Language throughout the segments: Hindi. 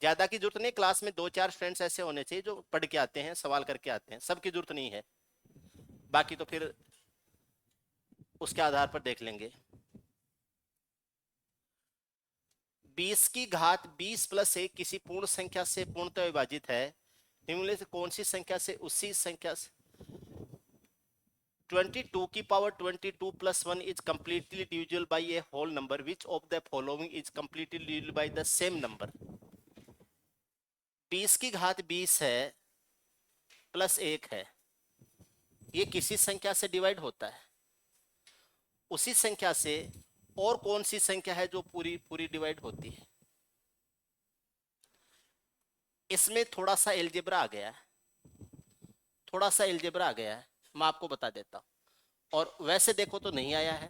ज्यादा की जरूरत नहीं, क्लास में 2-4 फ्रेंड्स ऐसे होने चाहिए जो पढ़ के आते हैं, सवाल करके आते हैं, सबकी जरूरत नहीं है, बाकी तो फिर उसके आधार पर देख लेंगे। 20 की घात 20 प्लस 1 किसी पूर्ण संख्या से पूर्णतः विभाजित है, निम्नलिखित से कौन सी संख्या से उसी संख्या से 22 की power 22 plus 1 is completely divisible by a whole number, which of the following is completely divisible by the same number. 20 की घात 20 है प्लस 1 है, ये किसी संख्या से डिवाइड होता है, उसी संख्या से और कौन सी संख्या है जो पूरी पूरी डिवाइड होती है। इसमें थोड़ा सा एलजेब्रा आ गया है, थोड़ा सा एलजेब्रा आ गया है, मैं आपको बता देता हूं, और वैसे देखो तो नहीं आया है।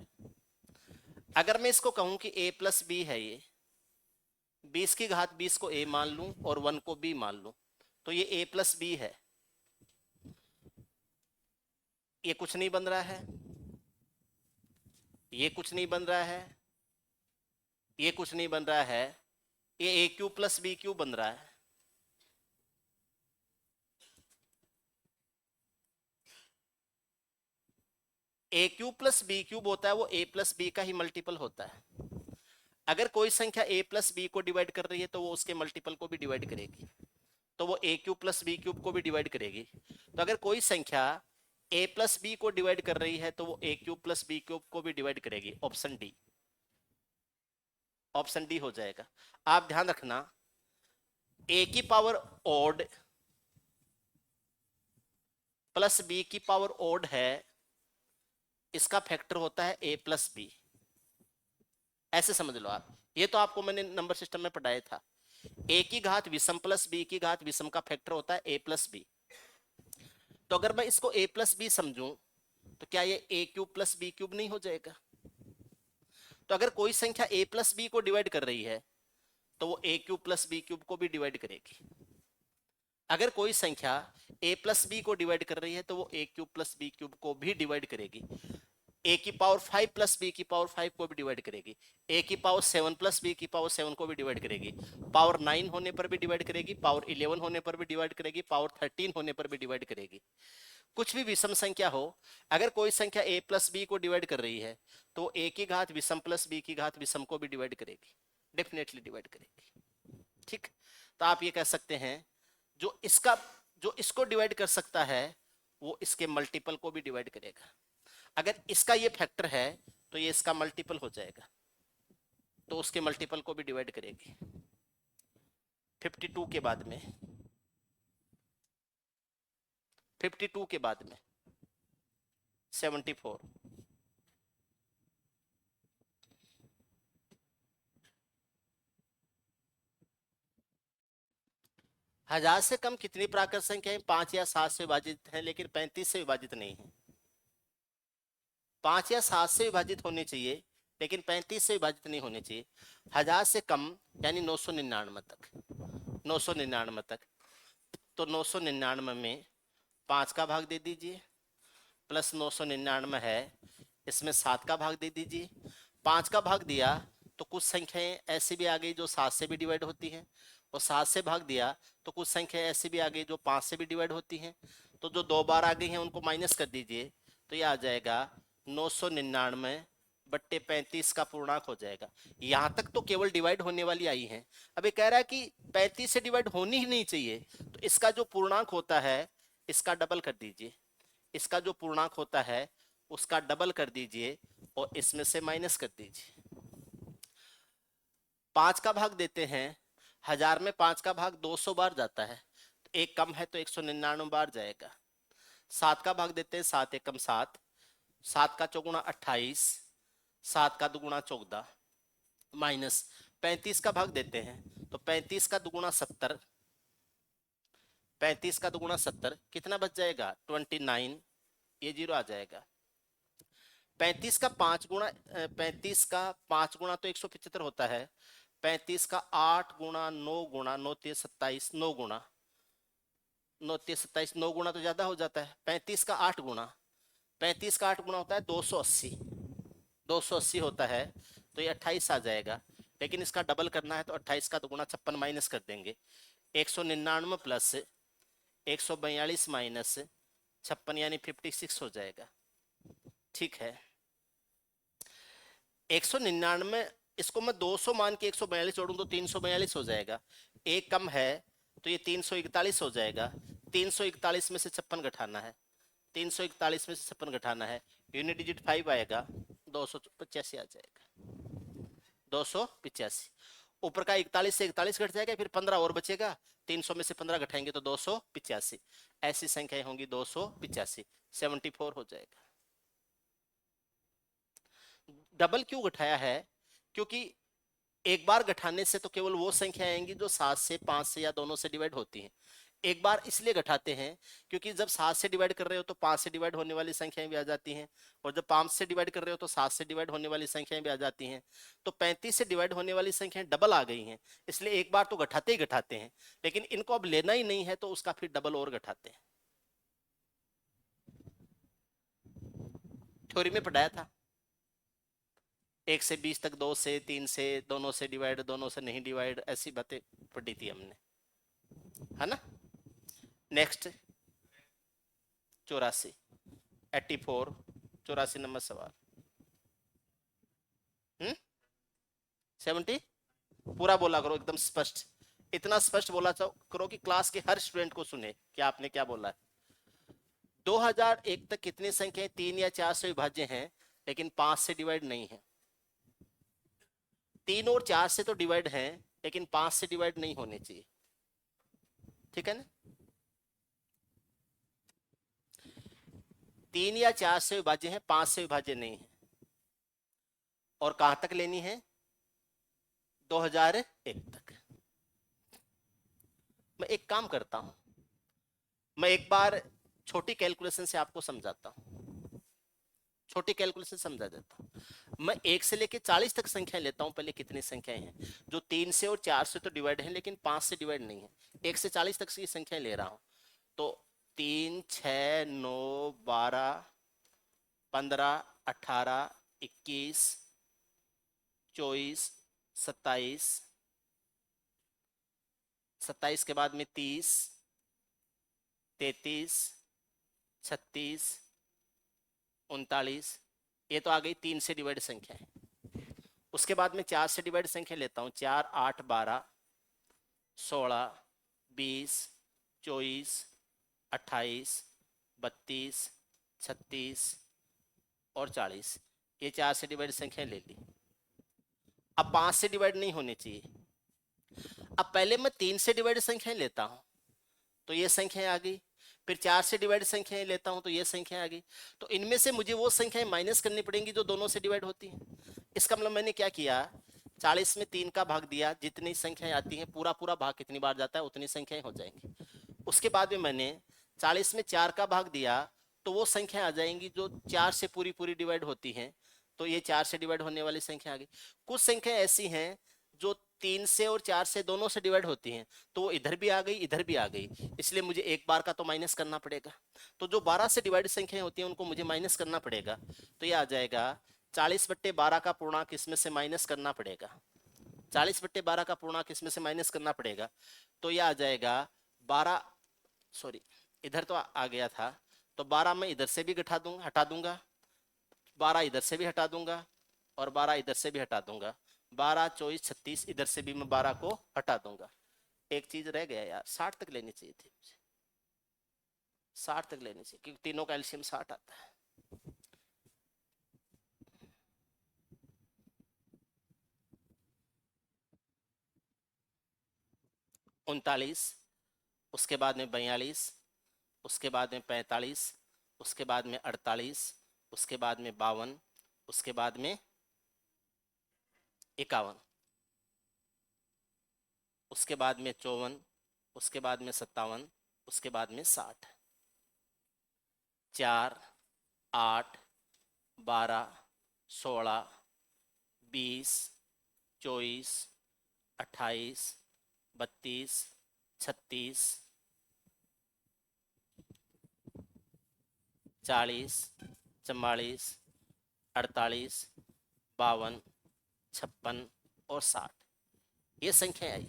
अगर मैं इसको कहूं कि a प्लस बी है, ये 20 की घात 20 को a मान लूं और 1 को b मान लूं, तो ये a प्लस बी है। ये कुछ नहीं बन रहा है, ये कुछ नहीं बन रहा है, ये कुछ नहीं बन रहा है, ये ए क्यूब प्लस बी क्यूब बन रहा है। ए क्यूब प्लस बी क्यूब होता है वो ए प्लस बी का ही मल्टीपल होता है। अगर कोई संख्या a प्लस बी को डिवाइड कर रही है तो वो उसके मल्टीपल को भी डिवाइड करेगी, तो वो a cube plus B cube को भी डिवाइड करेगी। तो अगर कोई संख्या a प्लस बी को डिवाइड कर रही है तो वो a cube plus B cube को भी डिवाइड करेगी। ऑप्शन डी, ऑप्शन डी हो जाएगा। आप ध्यान रखना, a की पावर ओड प्लस बी की पावर ओड है, इसका फैक्टर होता है a प्लस बी, ऐसे समझ लो आप। ये तो आपको मैंने नंबर सिस्टम में पढ़ाया था। a की घात विषम प्लस b की घात विषम का फैक्टर होता है a प्लस बी। तो अगर मैं इसको a प्लस बी समझूं तो क्या ये a cube plus B cube नहीं हो जाएगा? तो अगर कोई संख्या a प्लस बी को डिवाइड कर रही है तो वो a cube plus B cube को भी डिवाइड करेगी। अगर कोई संख्या a प्लस बी को डिवाइड कर रही है तो वो a cube plus B cube को भी डिवाइड करेगी। a की पावर 5 प्लस b की पावर 5 को भी डिवाइड करेगी, a की पावर 7 प्लस b की पावर 7 को भी डिवाइड करेगी, पावर 9 होने पर भी डिवाइड करेगी, पावर 11 होने पर भी डिवाइड करेगी, पावर 13 होने पर भी डिवाइड करेगी। कुछ भी विषम संख्या हो, अगर कोई संख्या a प्लस बी को डिवाइड कर रही है तो a की घात विषम प्लस b की घात विषम को भी डिवाइड करेगी, डेफिनेटली डिवाइड करेगी। ठीक, तो आप ये कह सकते हैं जो इसको डिवाइड कर सकता है वो इसके मल्टीपल को भी डिवाइड करेगा। अगर इसका ये फैक्टर है तो ये इसका मल्टीपल हो जाएगा, तो उसके मल्टीपल को भी डिवाइड करेगी। 52 के बाद में, 52 के बाद में 74, हजार से कम कितनी प्राकृत संख्याएं 5 या 7 से विभाजित हैं लेकिन 35 से विभाजित नहीं है? 5 या 7 से विभाजित होनी चाहिए लेकिन 35 से विभाजित नहीं होनी चाहिए। हजार से कम यानी 999 तक, 999 तक। तो 999 में 5 का भाग दे दीजिए, प्लस 999 है, इसमें 7 का भाग दे दीजिए। 5 का भाग दिया तो कुछ संख्याएं ऐसी भी आ गई जो 7 से भी डिवाइड होती हैं, और 7 से भाग दिया तो कुछ संख्या ऐसी भी आ गई जो 5 से भी डिवाइड होती हैं। तो जो 2 बार आ गई हैं उनको माइनस कर दीजिए, तो ये आ जाएगा 999 बट्टे 35 का पूर्णांक हो जाएगा। यहां तक तो केवल डिवाइड होने वाली आई है। अब ये कह रहा है कि 35 से डिवाइड होनी ही नहीं चाहिए, तो इसका जो पूर्णांक होता है इसका डबल कर दीजिए, इसका जो पूर्णांक होता है उसका डबल कर दीजिए और इसमें से माइनस कर दीजिए। 5 का भाग देते हैं, हजार में 5 का भाग 200 बार जाता है, तो एक कम है तो 199 बार जाएगा। 7 का भाग देते हैं, 7 एकम 7, 7 का चौगुना 28, 7 का दुगुना 14, माइनस 35 का भाग देते हैं तो 35 का दुगुना 70, 35 का दुगुना 70 कितना बच जाएगा 29, ये जीरो आ जाएगा। 35 का 5 गुणा 35 का 5 गुणा तो 175 होता है, 35 का 8 गुणा 9 गुणा 9 3 27, 9 गुणा 9 3 27, 9 गुणा तो ज्यादा हो जाता है। 35 का 8 गुणा, 35 का 8 गुणा होता है 280, 280 होता है, तो ये 28 आ जाएगा। लेकिन इसका डबल करना है तो 28 का दुगुना 56 माइनस कर देंगे। 199 प्लस 142 माइनस 56 यानी 56 हो जाएगा। ठीक है, 199 इसको मैं 200 मान के 142 जोड़ूं तो 342 हो जाएगा। एक कम है तो ये 341 हो जाएगा। 341 में से 56 घटाना है, 341 में से 56 घटाना है, यूनिट डिजिट 5 आएगा, 285 आ जाएगा, 285। ऊपर का 41 से 41 घट जाएगा, फिर 15 और बचेगा, 300 में से 15 घटाएंगे तो 285। ऐसी संख्याएं होंगी 285, 74 हो जाएगा। डबल क्यों घटाया है? क्योंकि एक बार घटाने से तो केवल वो संख्या आएंगी जो 7 से 5 से या दोनों से डिवाइड होती हैं। एक बार इसलिए घटाते हैं क्योंकि जब 7 से डिवाइड कर रहे हो तो 5 से डिवाइड होने वाली संख्याएं भी आ जाती हैं, और जब 5 से डिवाइड कर रहे हो तो 7 से डिवाइड होने वाली संख्याएं भी आ जाती हैं। तो 35 से डिवाइड होने वाली संख्याएं डबल आ गई हैं, इसलिए एक बार तो घटाते ही घटाते हैं, लेकिन इनको अब लेना ही नहीं है तो उसका फिर डबल और घटाते हैं। थ्योरी में पढ़ाया था, 1 से 20 तक, 2 से 3 से, दोनों से डिवाइड, दोनों से नहीं डिवाइड, ऐसी बातें पढ़ी थी हमने, है ना। नेक्स्ट 84, 84, 84 नंबर सवाल। 70 पूरा बोला करो, एकदम स्पष्ट, इतना स्पष्ट बोला करो कि क्लास के हर स्टूडेंट को सुने कि आपने क्या बोला है। 2001 तक कितनी संख्याएं 3 या 4 से विभाज्य हैं लेकिन 5 से डिवाइड नहीं है? 3 और 4 से तो डिवाइड हैं लेकिन 5 से डिवाइड नहीं होने चाहिए, ठीक है ना। 3 या 4 से विभाज्य है, 5 से विभाज्य नहीं है। और कहां तक लेनी है? 2001 तक। मैं एक काम करता हूं, मैं एक बार छोटी कैलकुलेशन से आपको समझाता हूं, छोटी कैलकुलेशन समझा देता हूं। मैं 1 से लेके 40 तक संख्या लेता हूं, पहले कितनी संख्याएं हैं जो 3 से और 4 से तो डिवाइड है लेकिन 5 से डिवाइड नहीं है। 1 से 40 तक की संख्याएं ले रहा हूं, तो 3, 6, 9, 12, 15, 18, 21, 24, 27, 27 के बाद में 30, 33, 36, 39, ये तो आ गई 3 से डिवाइड संख्या है। उसके बाद में 4 से डिवाइड संख्या लेता हूं, 4, 8, 12, 16, 20, 24, 28, 32, 36 और 40, ये 4 से डिवाइड संख्या ले ली। अब 5 से डिवाइड नहीं होनी चाहिए। अब पहले मैं 3 से डिवाइड संख्याएं लेता हूं तो ये संख्याएं आ गई, फिर 4 से डिवाइड संख्याएं लेता हूं तो ये संख्याएं आ गई, तो इनमें से मुझे वो संख्याएं माइनस करनी पड़ेंगी जो दोनों से डिवाइड होती हैं। इसका मतलब मैंने क्या किया, 40 में 3 का भाग दिया, जितनी संख्याएं आती हैं पूरा पूरा भाग कितनी बार जाता है उतनी संख्याएं हो जाएंगी। उसके बाद में मैंने 40 में 4 का भाग दिया तो वो संख्या आ जाएंगी जो 4 से पूरी पूरी डिवाइड होती हैं, तो ये 4 से डिवाइड होने वाली संख्या आ गई। कुछ संख्या ऐसी हैं जो 3 से और 4 से दोनों से डिवाइड होती हैं, तो वो इधर भी आ गई इधर भी आ गई, इसलिए मुझे एक बार का तो माइनस करना पड़ेगा। तो जो 12 से डिवाइड संख्याएं होती हैं उनको मुझे माइनस करना पड़ेगा, तो ये आ जाएगा 40/12 का पूर्णांक इसमें से माइनस करना पड़ेगा, 40/12 का पूर्णांक इसमें से माइनस करना पड़ेगा, तो ये आ जाएगा 12, सॉरी इधर तो आ गया था, तो 12 मैं इधर से भी हटा दूंगा, 12 इधर से भी हटा दूंगा और 12 इधर से भी हटा दूंगा, 12, 24, 36 इधर से भी मैं 12 को हटा दूंगा। एक चीज रह गया यार, 60 तक लेनी चाहिए थी मुझे, 60 तक लेनी चाहिए क्योंकि तीनों का एलसीएम 60 आता है। उनतालीस, उसके बाद में 42, उसके बाद में 45, उसके बाद में 48, उसके बाद में 52, उसके बाद में 51, उसके बाद में 54, उसके बाद में 57, उसके बाद में 60, 4, 8, 12, 16, 20, 24, 28, 32, 36, 40, 44, 48, 52, 56 और 60, ये संख्या आई।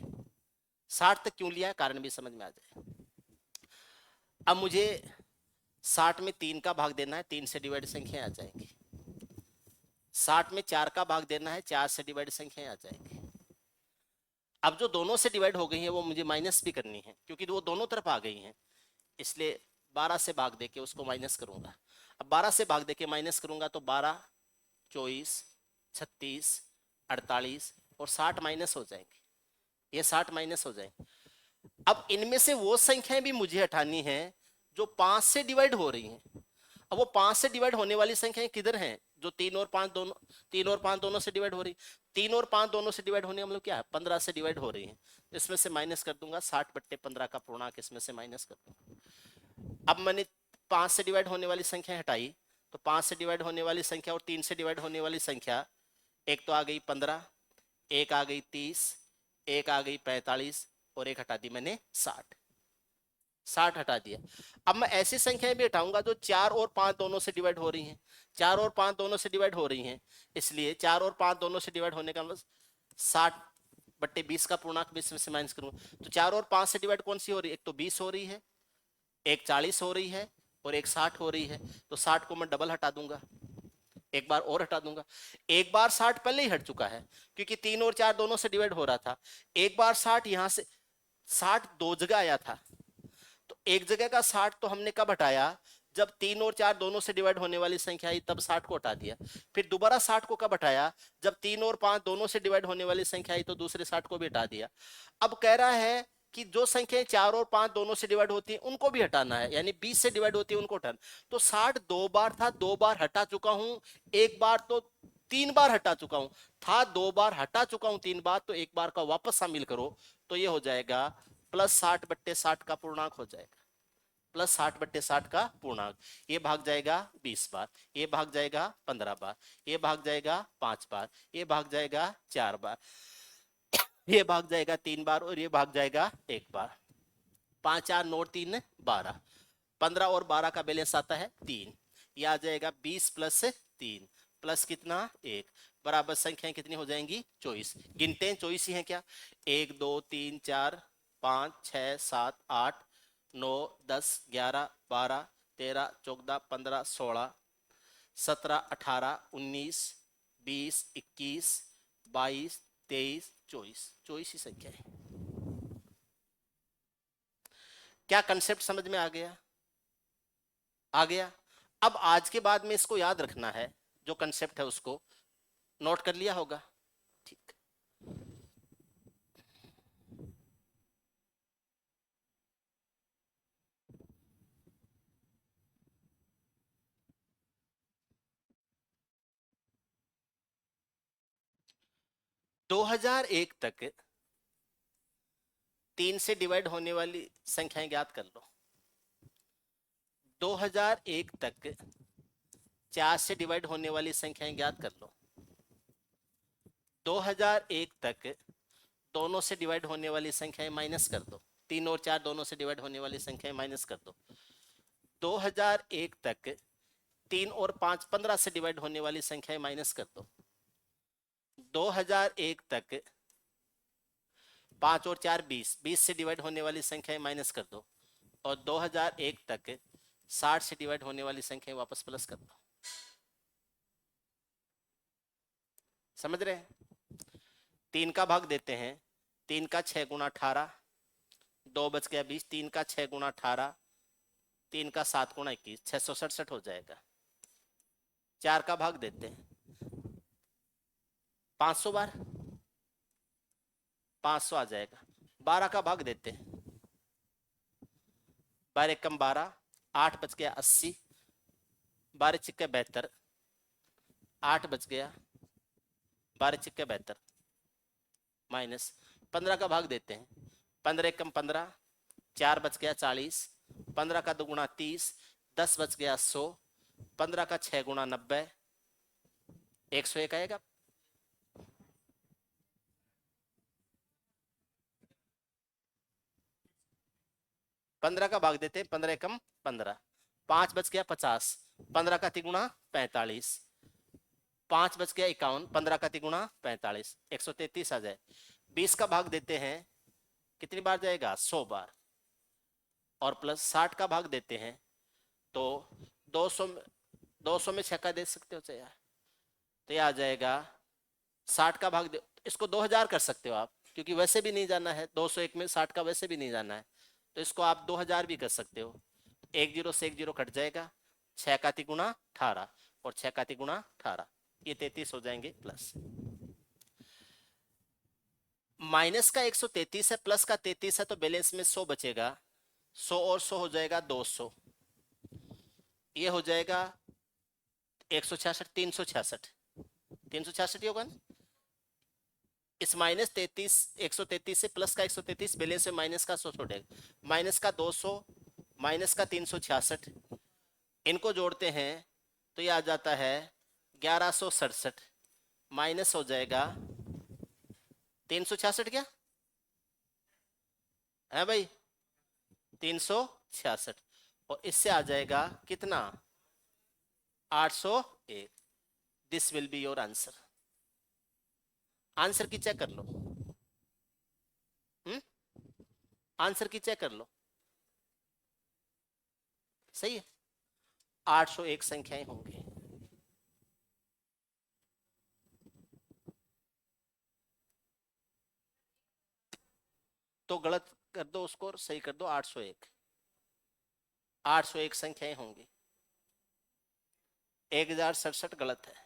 60 तक क्यों लिया है, कारण भी समझ में आ जाए। अब मुझे 60 में 3 का भाग देना है, 3 से डिवाइड संख्या आ जाएंगी। 60 में 4 का भाग देना है, 4 से डिवाइड संख्या आ जाएंगी। अब जो दोनों से डिवाइड हो गई है वो मुझे माइनस भी करनी है, क्योंकि वो दोनों तरफ आ गई हैं, इसलिए 12 से भाग देके उसको माइनस करूंगा। अब 12 से भाग देके माइनस करूंगा तो 12, 24, 36, 48 और 60 माइनस हो जाएंगे, ये 60 माइनस हो जाएंगे। अब इनमें से वो संख्याएं भी मुझे हटानी है जो 5 से डिवाइड हो रही हैं। अब वो 5 से डिवाइड होने वाली संख्याएं किधर हैं, जो 3 और 5 दोनों, 3 और 5 दोनों से डिवाइड हो रही, 3 और 5 दोनों से डिवाइड होने मतलब क्या है, 15 से डिवाइड हो रही है। इसमें से माइनस कर दूंगा, 60/15 का पूर्णांक इसमें से माइनस कर दूंगा। अब मैंने 5 से डिवाइड होने वाली संख्या हटाई, तो 5 से डिवाइड होने वाली संख्या और 3 से डिवाइड होने वाली संख्या, एक तो आ गई 15, एक आ गई 30, एक आ गई 45 और एक हटा दी मैंने 60, 60 हटा दिया। अब मैं ऐसी संख्याएं भी हटाऊंगा जो 4 और 5 दोनों से डिवाइड हो रही हैं, 4 और 5 दोनों से डिवाइड हो रही हैं, इसलिए 4 और 5 दोनों से डिवाइड होने का मतलब 60/20 का पूर्णांक भी इसमें से माइनस करूंगा। तो 4 और 5 से डिवाइड कौन सी हो रही है, एक तो 20 हो रही है, एक 40 हो रही है और एक 60 हो रही है। तो 60 को मैं डबल हटा दूंगा, एक बार और हटा दूंगा। एक बार 60 पहले ही हट चुका है, क्योंकि 3 और 4 दोनों से डिवाइड हो रहा था। एक बार 60 यहां से, 60 दो जगह आया था, तो एक जगह का 60 तो हमने कब हटाया, जब 3 और 4 दोनों से डिवाइड होने वाली संख्या आई तब 60 को हटा दिया। फिर दोबारा 60 को कब हटाया, जब 3 और 5 दोनों से डिवाइड होने वाली संख्या आई तो दूसरे 60 को भी हटा दिया। अब कह रहा है कि जो संख्याएं 4 और 5 दोनों से डिवाइड होती हैं उनको भी हटाना है, यानी 20 से डिवाइड होती है उनको हटाना। तो 60 दो बार था, 2 बार हटा चुका हूं, एक बार तो 3 बार हटा चुका हूं, था 2 बार हटा चुका हूं 3 बार, तो एक बार का वापस शामिल करो, तो ये हो जाएगा +60/60 का पूर्णांक हो जाएगा, +60/60 का पूर्णांक। ये भाग जाएगा 20 बार, ये भाग जाएगा 15 बार, ये भाग जाएगा 5 बार, ये भाग जाएगा 4 बार, ये भाग जाएगा 3 बार और ये भाग जाएगा 1 बार। 5 4 9 3 12, 15 और 12 का बैलेंस आता है 3, ये आ जाएगा 20 + 3 प्लस कितना 1, बराबर संख्याएं कितनी हो जाएंगी 24। गिनते हैं 24 ही है क्या, 1 2 3 4 5 6 7 8 9 10 11 12 13 14 15 16 17 18 19 20 21 22 23 24, 24 ही संख्या है। क्या कंसेप्ट समझ में आ गया, आ गया। अब आज के बाद में इसको याद रखना है, जो कंसेप्ट है उसको नोट कर लिया होगा, ठीक। दो 2001 तक 3 से डिवाइड होने वाली संख्याएं ज्ञात कर लो। 2001 तक 4 से डिवाइड होने वाली संख्याएं ज्ञात कर लो। 2001 तक दोनों से डिवाइड होने वाली संख्याएं माइनस कर दो, 3 और 4 दोनों से डिवाइड होने वाली संख्याएं माइनस कर दो। 2001 तक 3 और 5 15 से डिवाइड होने वाली संख्याएं माइनस कर दो। 2001 तक 5 और 4 20, 20 से डिवाइड होने वाली संख्याएं माइनस कर दो। और 2001 तक 60 से डिवाइड होने वाली संख्याएं वापस प्लस कर दो। समझ रहे हैं, 3 का भाग देते हैं, 3 का 6 × 18, 2 बच गया 20, 3 का 6 × 18, 3 का 7 × 21, 667 हो जाएगा। 4 का भाग देते हैं 500 बार, 500 आ जाएगा। 12 का भाग देते हैं, 12 एकम 12, 8 बच गया 80, 12 छिक्के 72, 8 बच गया, 12 छिक्के 72 माइनस। 15 का भाग देते हैं, 15 एकम 15, 4 बच गया 40, 15 का 2 × 30, 10 बच गया 100, 15 का 6 × 90, 101 आएगा। पंद्रह का भाग देते हैं, 15 एकम 15, 5 बच गया 50, 15 का 3 × 45, 5 बच गया 51, 15 का तिगुना 45, 133 आ जाए। 20 का भाग देते हैं, कितनी बार जाएगा? 100 बार। और प्लस 60 का भाग देते हैं तो 200 में, 200 में 6 का दे सकते हो चाहे यार, तो ये आ जाएगा 60 का भाग दे, इसको 2000 कर सकते हो आप, क्योंकि वैसे भी नहीं जाना है 201 में 60 का, वैसे भी नहीं जाना है, तो इसको आप 2000 भी कर सकते हो। एक जीरो से एक जीरो कट जाएगा, 6 का तिगुना 18 और 6 का तिगुना 18, ये 33 हो जाएंगे प्लस। माइनस का 133 है, प्लस का 33 है, तो बैलेंस में 100 बचेगा। 100 और 100 हो जाएगा 200, ये हो जाएगा 166, 366, 366 ही होगा ना। इस माइनस 33, 133 से प्लस का 133, बैलेंस में माइनस का 100 छोड़ेगा, माइनस का 200, माइनस का 366, इनको जोड़ते हैं तो ये आ जाता है 1167, माइनस हो जाएगा 366, क्या है भाई? 366, और इससे आ जाएगा कितना? 801। This will be your answer. Answer की चेक कर लो। आंसर की चेक कर लो, सही है। 801 संख्याएं होंगी। तो गलत कर दो उसको और सही कर दो, 801, 801 संख्याएं होंगी। 1067 गलत है।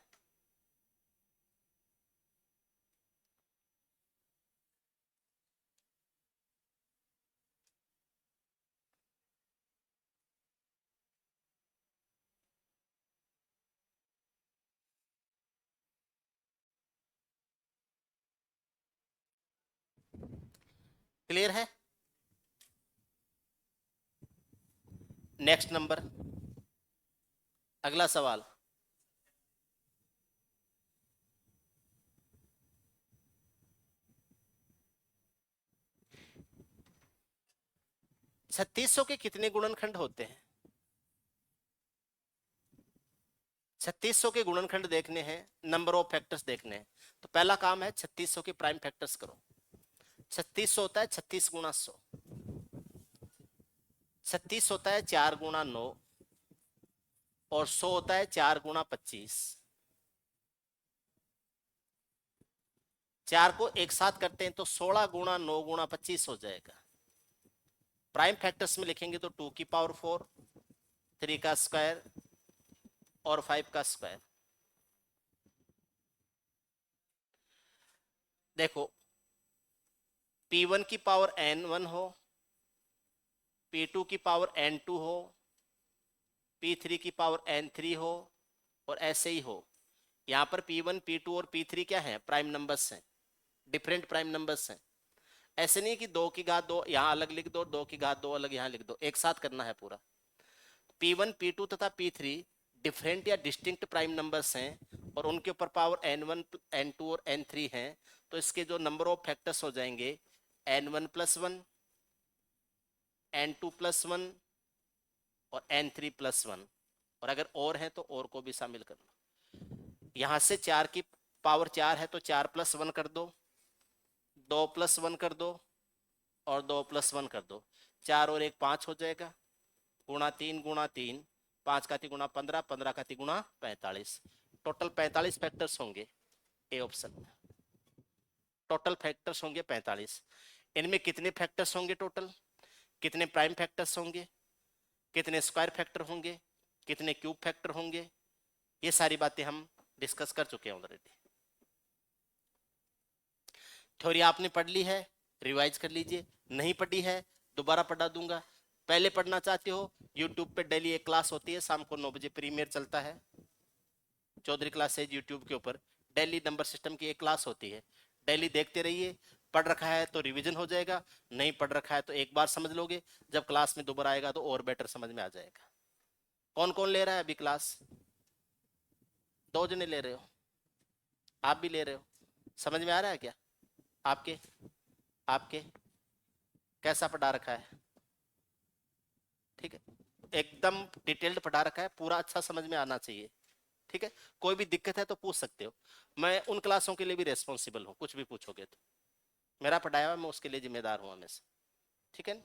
क्लियर है? नेक्स्ट नंबर, अगला सवाल। छत्तीस सौ के कितने गुणनखंड होते हैं? 3600 के गुणनखंड देखने हैं, नंबर ऑफ फैक्टर्स देखने हैं, तो पहला काम है 3600 के प्राइम फैक्टर्स करो। 3600 होता है 36 गुणा 100, 36 होता है 4 गुणा 9, और 100 होता है 4 गुणा 25। 4 को एक साथ करते हैं तो 16 गुणा 9 गुणा 25 हो जाएगा। प्राइम फैक्टर्स में लिखेंगे तो 2 की पावर 4, 3 का स्क्वायर और 5 का स्क्वायर। देखो, P1 की पावर N1 हो, P2 की पावर N2 हो, P3 की पावर N3 हो, और ऐसे ही हो। यहाँ पर P1, P2 और P3 क्या है? प्राइम नंबर्स हैं, डिफरेंट प्राइम नंबर्स हैं। ऐसे नहीं कि 2 की घात 2 यहाँ अलग लिख दो, 2 की घात 2 अलग यहाँ लिख दो, एक साथ करना है पूरा। P1, P2 तथा P3 डिफरेंट या डिस्टिंक्ट प्राइम नंबर्स हैं, और उनके ऊपर पावर N1, N2 और N3 हैं, तो इसके जो नंबर ऑफ फैक्टर्स हो जाएंगे N1 प्लस 1, N2 प्लस 1 और N3 प्लस 1, और अगर और है तो और को भी शामिल कर लो। यहां से 4 की पावर 4 है तो 4 प्लस 1 कर दो, 2 प्लस 1 कर दो, और 2 प्लस 1 कर दो, 4 और 1 5 हो जाएगा, गुणा 3 गुणा 3, 5 का तिगुना 15, 15 का तिगुना 45। टोटल 45 फैक्टर्स होंगे ए ऑप्शन में। टोटल फैक्टर्स होंगे 45। इनमें कितने फैक्टर्स होंगे टोटल? कितने प्राइम फैक्टर्स होंगे, कितने स्क्वायर फैक्टर होंगे, कितने क्यूब फैक्टर होंगे, ये सारी बातें हम डिस्कस कर चुके हैं ऑलरेडी। थ्योरी आपने पढ़ ली है, रिवाइज कर लीजिए। नहीं पढ़ी है दोबारा पढ़ा दूंगा। पहले पढ़ना चाहते हो, यूट्यूब पे डेली एक क्लास होती है, शाम को 9 बजे प्रीमियर चलता है, चौधरी क्लासेज यूट्यूब के ऊपर डेली नंबर सिस्टम की एक क्लास होती है, डेली देखते रहिए। पढ़ रखा है तो रिवीजन हो जाएगा, नहीं पढ़ रखा है तो एक बार समझ लोगे, जब क्लास में दोबारा आएगा तो और बेटर समझ में आ जाएगा। कौन कौन ले रहा है अभी क्लास? 2 जने ले रहे हो, आप भी ले रहे हो? समझ में आ रहा है क्या? आपके आपके कैसा पढ़ा रखा है? ठीक है, एकदम डिटेल्ड पढ़ा रखा है, पूरा अच्छा समझ में आना चाहिए। ठीक है, कोई भी दिक्कत है तो पूछ सकते हो, मैं उन क्लासों के लिए भी रेस्पॉन्सिबल हूँ, कुछ भी पूछोगे तो मेरा पढ़ाया हुआ मैं उसके लिए जिम्मेदार हूँ हमेशा, ठीक है ना?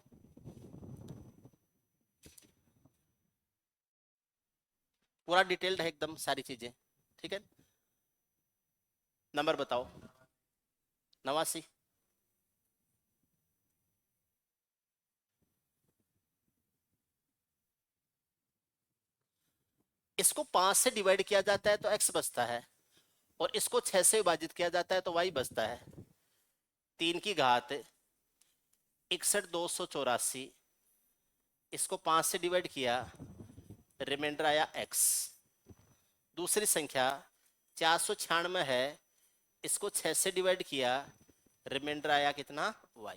पूरा डिटेल्ड है एकदम सारी चीजें, ठीक है। नंबर बताओ। 89। इसको 5 से डिवाइड किया जाता है तो x बचता है, और इसको 6 से विभाजित किया जाता है तो y बचता है। 3 की घात 61,284, इसको 5 से डिवाइड किया, रिमाइंडर आया x। दूसरी संख्या 496 है, इसको 6 से डिवाइड किया, रिमाइंडर आया कितना, y।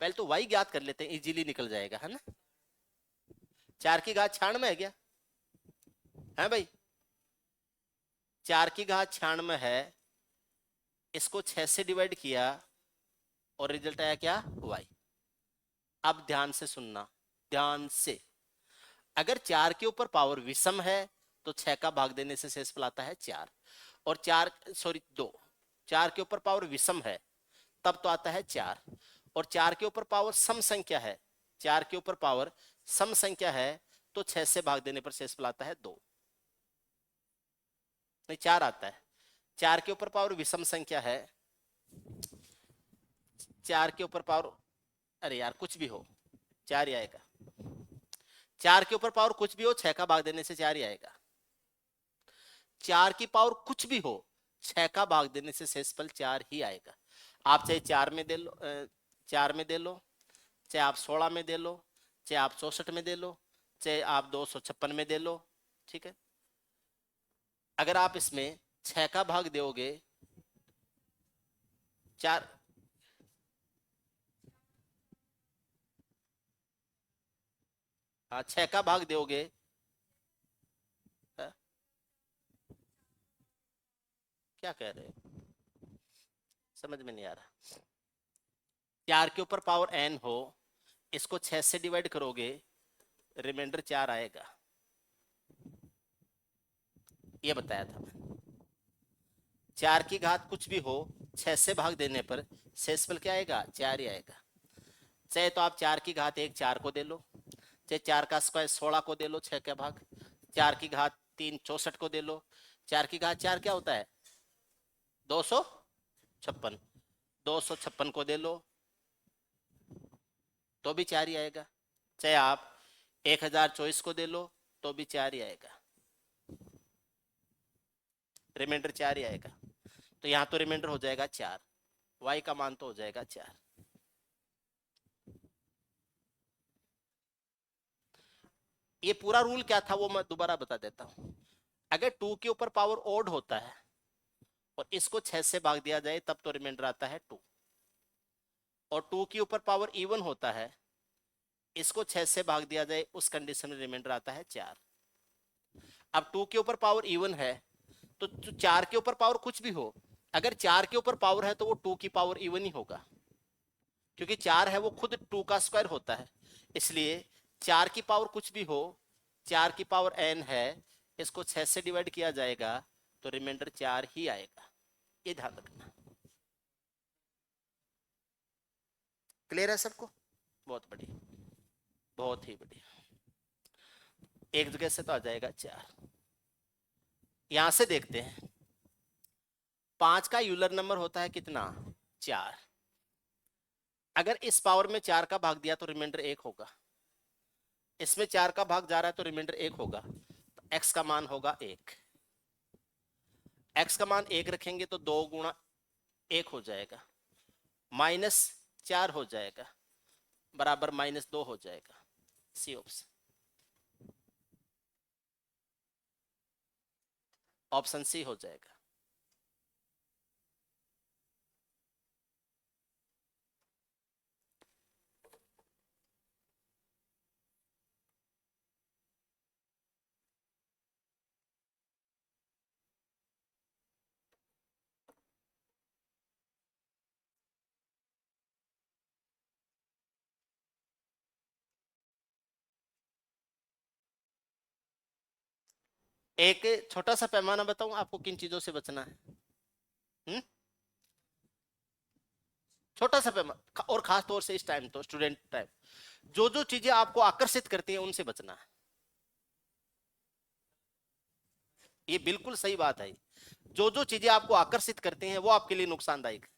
पहले तो y ज्ञात कर लेते हैं, इजीली निकल जाएगा, है ना। 4 की घात 96 है क्या, है भाई? 4 की घात 96 है, इसको 6 से डिवाइड किया और रिजल्ट आया क्या, y। अब ध्यान से सुनना, ध्यान से। अगर 4 के ऊपर पावर विषम है तो 6 का भाग देने से शेषफल आता है 4, और 4 सॉरी 2। 4 के ऊपर पावर विषम है तब तो आता है 4, और 4 के ऊपर पावर सम संख्या है, 4 के ऊपर पावर सम संख्या है तो 6 से भाग देने पर शेषफल आता है 2, नहीं 4 आता है। 4 के ऊपर पावर विषम संख्या है, 4 के ऊपर पावर, अरे यार कुछ भी हो 4 ही आएगा। 4 के ऊपर पावर कुछ भी हो, 6 का भाग देने से 4 ही आएगा। 4 की पावर कुछ भी हो, 6 का भाग देने से शेषफल 4 ही आएगा। आप चाहे 4 में दे लो, 4 में दे लो, चाहे आप 16 में दे लो, चाहे आप 64 में दे लो, चाहे आप 256 में दे लो, ठीक है। अगर आप इसमें 6 का भाग दोगे, 4, हाँ 6 का भाग दोगे, हाँ, क्या कह रहे हो, समझ में नहीं आ रहा। 4 के ऊपर पावर n हो, इसको 6 से डिवाइड करोगे, रिमाइंडर 4 आएगा, ये बताया था मैं। 4 की घात कुछ भी हो, 6 से भाग देने पर शेषफल क्या आएगा, 4 ही आएगा। चाहे तो आप 4 की घात 1 4 को दे लो, चाहे 4 का स्क्वायर 16 को दे लो, 6 का भाग, 4 की घात 3 64 को दे लो, 4 की घात 4 क्या होता है, 256, 256 को दे लो तो भी 4 ही आएगा। चाहे आप 1024 को दे लो तो भी 4 ही आएगा, रिमाइंडर 4 ही आएगा। तो यहाँ तो रिमाइंडर हो जाएगा 4, y का मान तो हो जाएगा 4। ये पूरा रूल क्या था वो मैं दोबारा बता देता हूँ। अगर 2 के ऊपर पावर ओड होता है और इसको 6 से भाग दिया जाए तब तो रिमाइंडर आता है 2, और 2 के ऊपर पावर इवन होता है, इसको 6 से भाग दिया जाए उस कंडीशन में रिमाइंडर आता है 4। अब 2 के ऊपर पावर इवन है तो 4 के ऊपर पावर कुछ भी हो, अगर 4 के ऊपर पावर है तो वो 2 की पावर इवन ही होगा, क्योंकि 4 है वो खुद 2 का स्क्वायर होता है। इसलिए 4 की पावर कुछ भी हो, 4 की पावर n है, इसको 6 से डिवाइड किया जाएगा तो रिमाइंडर 4 ही आएगा, ये ध्यान रखना। क्लियर है सबको? बहुत बढ़िया, बहुत ही बढ़िया। एक जगह से तो आ जाएगा 4। यहां से देखते हैं, 5 का यूलर नंबर होता है कितना, 4। अगर इस पावर में 4 का भाग दिया तो रिमाइंडर 1 होगा, इसमें 4 का भाग जा रहा है तो रिमाइंडर 1 होगा, तो x का मान होगा 1। x का मान 1 रखेंगे तो 2 गुणा 1 हो जाएगा, -4 हो जाएगा, बराबर -2 हो जाएगा। सी ऑप्शन, ऑप्शन सी हो जाएगा। एक छोटा सा पैमाना बताऊं आपको किन चीजों से बचना है। हम्म? छोटा सा पैमाना, और खास तौर से इस टाइम तो स्टूडेंट टाइम, जो जो चीजें आपको आकर्षित करती हैं उनसे बचना है। ये बिल्कुल सही बात है। जो जो चीजें आपको आकर्षित करती हैं वो आपके लिए नुकसानदायक है।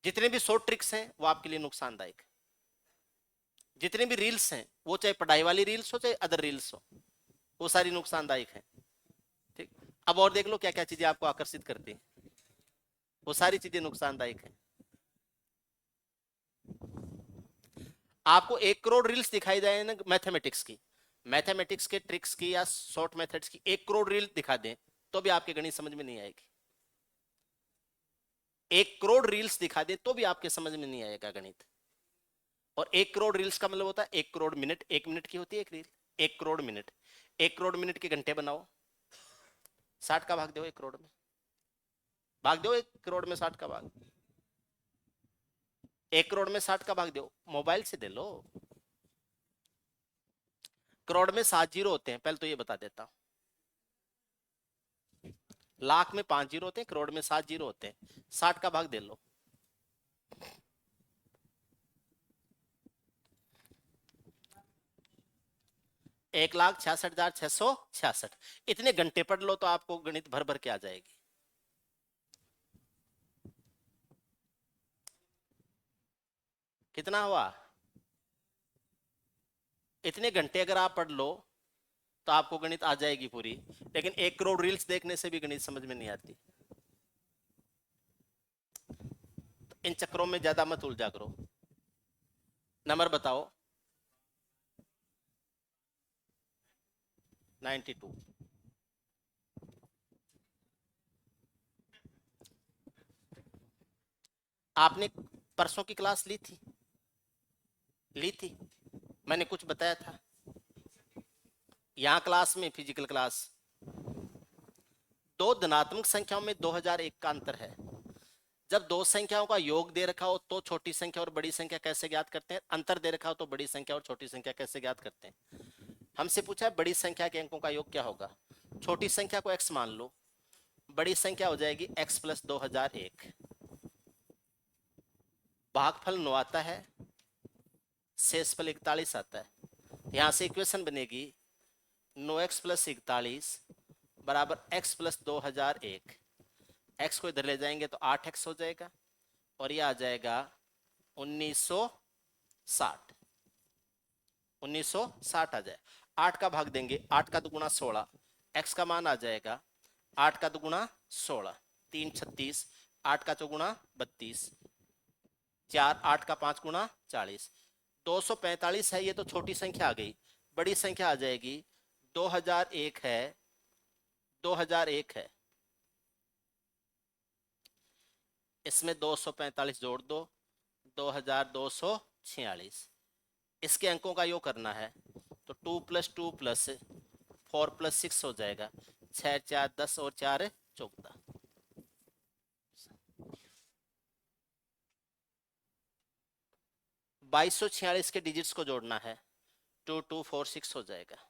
जितने भी शॉर्ट ट्रिक्स हैं वो आपके लिए नुकसानदायक है। जितने भी रील्स हैं, वो चाहे पढ़ाई वाली रील्स हो चाहे अदर रील्स हो, वो सारी नुकसानदायक है। ठीक। अब और देख लो क्या क्या चीजें आपको आकर्षित करती हैं, वो सारी चीजें नुकसानदायक है। आपको 1 करोड़ रील्स दिखाई जाए ना मैथमेटिक्स की, मैथमेटिक्स के ट्रिक्स की या शॉर्ट मेथड्स की 1 करोड़ रील दिखा दें तो भी आपके गणित समझ में नहीं आएगी। 1 करोड़ रील्स दिखा दे तो भी आपके समझ में नहीं आएगा गणित। और 1 करोड़ रील्स का मतलब होता है 1 करोड़ मिनट, 1 मिनट की होती है एक reel. 1 crore minute, 1 crore minute के घंटे बनाओ, 60 का भाग दो 1 करोड़ में, भाग दो 1 करोड़ में 60 का भाग, 1 करोड़ में 60 का भाग दो, मोबाइल से दे लो। करोड़ में 7 जीरो होते हैं, पहले तो ये बता देता हूं। लाख में 5 जीरो होते हैं, करोड़ में 7 जीरो होते हैं, 60 का भाग दे लो। 1,66,666, इतने घंटे पढ़ लो तो आपको गणित भर भर के आ जाएगी। कितना हुआ? इतने घंटे अगर आप पढ़ लो तो आपको गणित आ जाएगी पूरी। लेकिन 1 करोड़ रील्स देखने से भी गणित समझ में नहीं आती। तो इन चक्करों में ज्यादा मत उलझा करो। नंबर बताओ। 92। आपने परसों की क्लास ली थी? ली थी, मैंने कुछ बताया था यहाँ क्लास में, फिजिकल क्लास। दो धनात्मक संख्याओं में 2001 का अंतर है। जब दो संख्याओं का योग दे रखा हो तो छोटी संख्या और बड़ी संख्या कैसे ज्ञात करते हैं, अंतर दे रखा हो तो बड़ी संख्या और छोटी संख्या कैसे ज्ञात करते हैं। हमसे पूछा है बड़ी संख्या के अंकों का योग क्या होगा। छोटी संख्या को x मान लो, बड़ी संख्या हो जाएगी x प्लस 2001। भागफल 9 आता है, शेषफल 41 आता है। यहां से इक्वेशन बनेगी 9x प्लस 41 बराबर x प्लस 2001। x को इधर ले जाएंगे तो 8x हो जाएगा, और यह आ जाएगा 1960। 1960 आ जाए, 8 का भाग देंगे, 8 का दुगुना 16, x का मान आ जाएगा 8 का दुगुना 16, 3 36, 8 का चौगुना 32, 4 8 का 5 गुना 40, 245 है। ये तो छोटी संख्या आ गई, बड़ी संख्या आ जाएगी 2001 है, 2001 है। इसमें 245 जोड़ दो, 2246। इसके अंकों का योग करना है तो 2 + 2 + 4 + 6 हो जाएगा, 6 4 10 और 4 14। 2246 के डिजिट्स को जोड़ना है, 2246 हो जाएगा।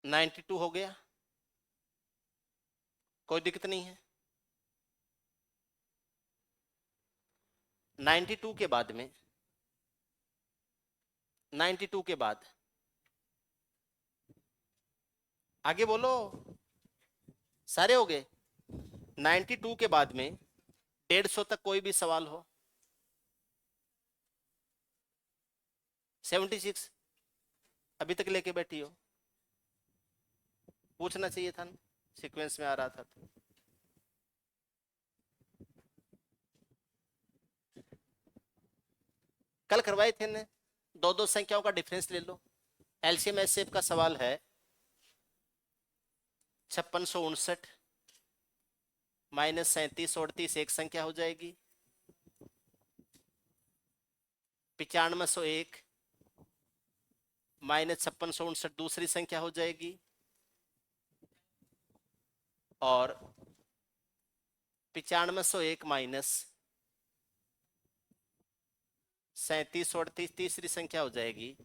नाइन्टी टू हो गया, कोई दिक्कत नहीं है। 92 के बाद में, 92 के बाद आगे बोलो, सारे हो गए। 92 के बाद में 150 तक कोई भी सवाल हो। 76 अभी तक लेके बैठी हो, पूछना चाहिए था ना, सीक्वेंस में आ रहा था तो। कल करवाए थे ने, दो दो संख्याओं का डिफरेंस ले लो। एलसीएम एचसीएफ का सवाल है 5659 -37 38 एक संख्या हो जाएगी, 9501 माइनस 5659 दूसरी संख्या हो जाएगी, और 9501 माइनस 3738 तीसरी संख्या हो जाएगी।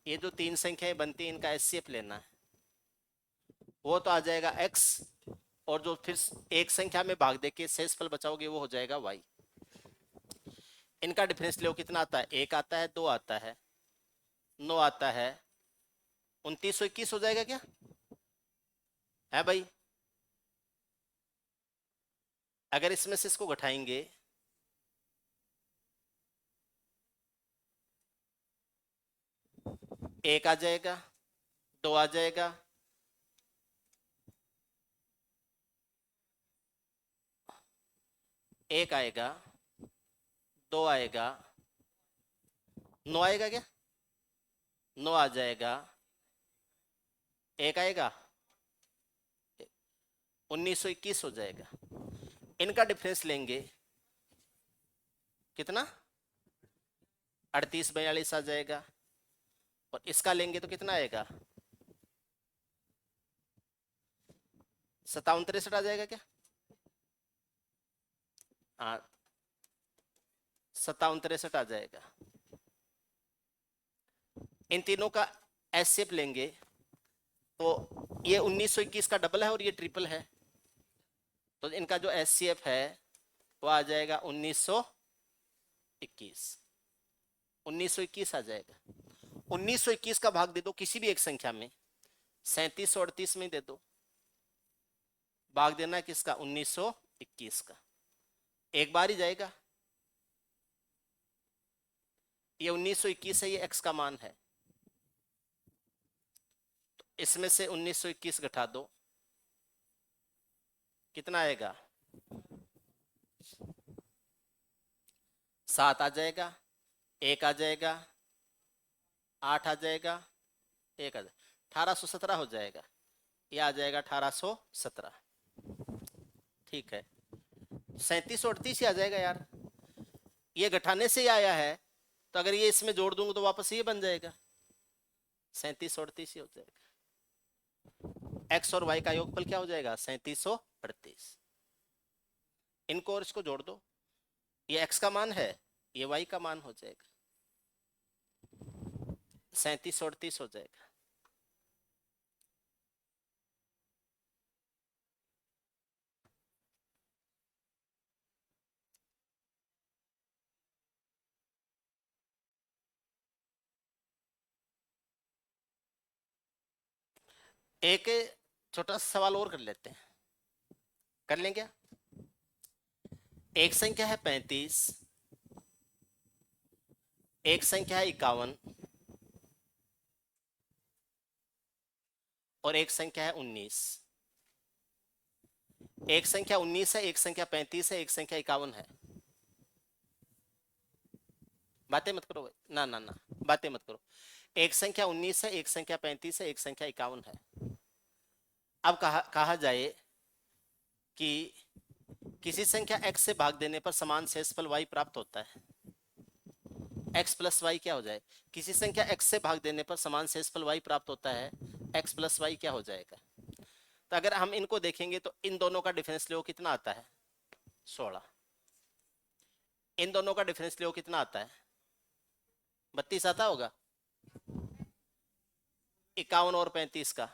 ये जो तीन संख्याएं बनती हैं इनका एचसीएफ लेना है, वो तो आ जाएगा x, और जो फिर एक संख्या में भाग देके शेषफल बचाओगे वो हो जाएगा y। इनका डिफरेंस लो, कितना आता है, 1 आता है, 2 आता है, 9 आता है, 2921 हो जाएगा क्या है भाई? अगर इसमें से इसको घटाएंगे, एक आ जाएगा, 2 आ जाएगा, एक आएगा, 2 आएगा, 9 आएगा क्या, 9 आ जाएगा, एक आएगा, 1921 हो जाएगा। इनका डिफरेंस लेंगे कितना, 3842 आ जाएगा, और इसका लेंगे तो कितना आएगा, 5763 आ जाएगा क्या, हाँ 5763 आ जाएगा। इन तीनों का एचसीएफ लेंगे तो ये 1921 का डबल है और ये ट्रिपल है, तो इनका जो एचसीएफ है वो आ जाएगा 1921। 1921 आ जाएगा। 1921 का भाग दे दो किसी भी एक संख्या में, 37 और 38 में दे दो, भाग देना किसका, 1921 का, एक बार ही जाएगा। ये 1921 है, ये x का मान है, तो इसमें से 1921 घटा दो, कितना आएगा, 7 आ जाएगा, 1 आ जाएगा, 8 आ जाएगा, 1 आ जाएगा, 1817 हो जाएगा, ये आ जाएगा 1817। ठीक है, 37 और 38 ही आ जाएगा यार, ये घटाने से ही आया है, तो अगर ये इसमें जोड़ दूंगा तो वापस ये बन जाएगा, 37 और 38 ही हो जाएगा। x और y का योगफल क्या हो जाएगा, 3738। इनको और इसको जोड़ दो, ये x का मान है, ये y का मान हो जाएगा, 37 और 38 हो जाएगा। एक छोटा सा सवाल और कर लेते हैं, कर लें क्या? एक संख्या है 35, एक संख्या है 51, और एक संख्या है 19। एक संख्या 19 है, एक संख्या 35 है, एक संख्या 51 है। बातें मत करो ना ना ना, बातें मत करो। एक संख्या 19 है, एक संख्या 35 है, एक संख्या 51 है। अब कहा जाए कि किसी संख्या x से भाग देने पर समान शेषफल y प्राप्त होता है, x प्लस वाई क्या हो जाए, किसी संख्या x से भाग देने पर समान शेषफल y प्राप्त होता है, x प्लस वाई क्या हो जाएगा? तो अगर हम इनको देखेंगे तो इन दोनों का डिफरेंस लो, कितना आता है, 16। इन दोनों का डिफरेंस लो, कितना आता है, 32 आता होगा। 51 और 35 का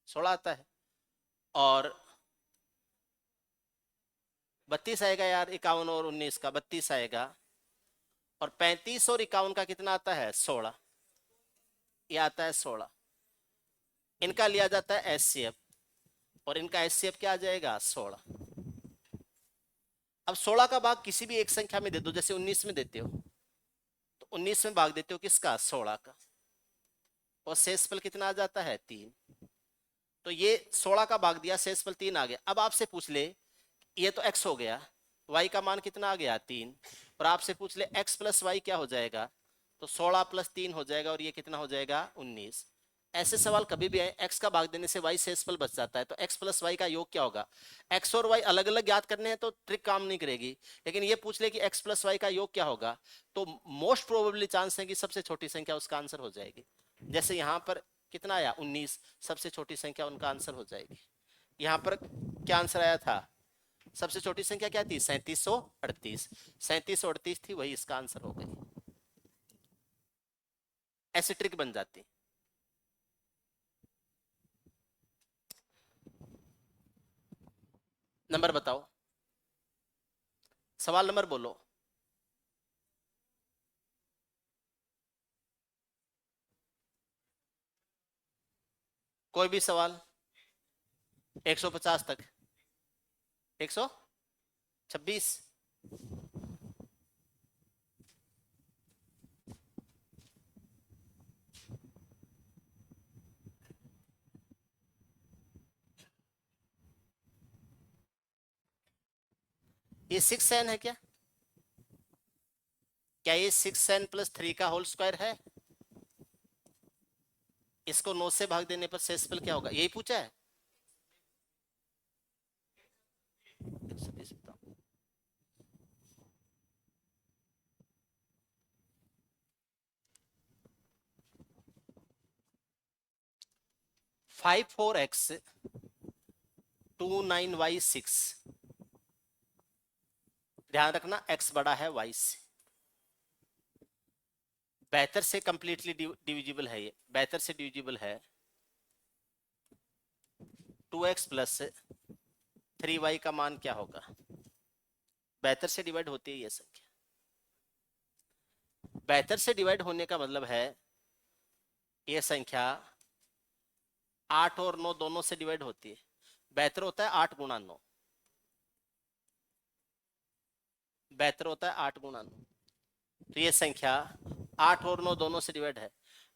16 आता है, और 32 आएगा यार, 51 और 19 का 32 आएगा, और 35 और 51 का कितना आता है, 16। ये आता है 16। इनका लिया जाता है एचसीएफ, और इनका एचसीएफ क्या आ जाएगा, 16। अब 16 का भाग किसी भी एक संख्या में दे दो, जैसे 19 में देते हो, तो 19 में भाग देते हो किसका, 16 का, और शेषफल कितना आ जाता है, 3। तो ये 16 का भाग दिया, शेषफल 3 आ गया। अब आपसे पूछ ले, ये तो x हो गया, y का मान कितना आ गया, 3, और आपसे पूछ ले x प्लस वाई क्या हो जाएगा, तो 16 प्लस 3 हो जाएगा, और ये कितना हो जाएगा, 19। ऐसे सवाल कभी भी आए, x का भाग देने से y शेषफल बच जाता है, तो x प्लस y का योग क्या होगा। x और y अलग अलग याद करने हैं तो ट्रिक काम नहीं करेगी, लेकिन ये पूछ ले कि x प्लस y का योग क्या होगा, तो मोस्ट प्रोबेबली चांस है कि सबसे छोटी संख्या उसका आंसर हो जाएगी। जैसे यहाँ पर कितना आया 19, सबसे छोटी संख्या उनका आंसर हो जाएगी। यहाँ पर क्या आंसर आया था, सबसे छोटी संख्या क्या थी 3738, 3738 थी, वही इसका आंसर हो गई। ऐसी ट्रिक बन जाती। नंबर बताओ, सवाल नंबर बोलो। कोई भी सवाल, 150 तक। 126। ये 6n है क्या, क्या ये 6n प्लस 3 का होल स्क्वायर है। इसको 9 से भाग देने पर शेषफल क्या होगा, यही पूछा है। 120 बताओ। 54x 29y6। ध्यान रखना x बड़ा है y से। बेहतर से कंप्लीटली डिविजिबल है, ये बेहतर से डिविजिबल है। 2x प्लस 3y का मान क्या होगा। बेहतर से डिवाइड होती है ये संख्या। बेहतर से डिवाइड होने का मतलब है ये संख्या 8 और 9 दोनों से डिवाइड होती है। बेहतर होता है 8 गुणा 9, बेहतर होता है 8 गुणा 9। तो ये संख्या 8 और 9 दोनों से डिवाइड है।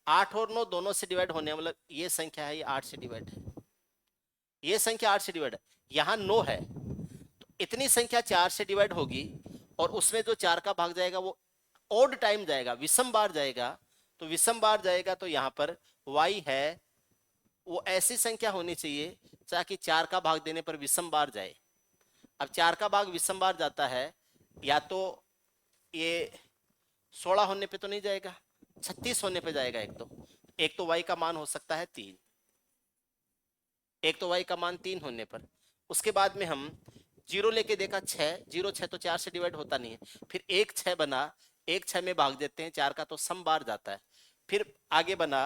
8 और 9 दोनों से डिवाइड होने मतलब ये संख्या है, ये 8 से डिवाइड है, ये संख्या 8 से डिवाइड है, यहाँ 9 है, तो इतनी संख्या 4 से डिवाइड होगी, और उसमें जो 4 का भाग जाएगा वो ओड टाइम जाएगा, विषम बार जाएगा। तो विषम बार जाएगा तो यहाँ पर y है वो ऐसी संख्या होनी चाहिए ताकि 4 का भाग देने पर विषम बार जाए। अब 4 का भाग विषम बार जाता है, या तो ये 16 होने पे तो नहीं जाएगा, 36 होने पे जाएगा। एक तो y का मान हो सकता है 3, एक तो y का मान 3 होने पर। उसके बाद में हम जीरो लेके देखा 6, जीरो 6 तो 4 से डिवाइड होता नहीं है, फिर एक 6 बना, एक 6 में भाग देते हैं 4 का तो सम बार जाता है। फिर आगे बना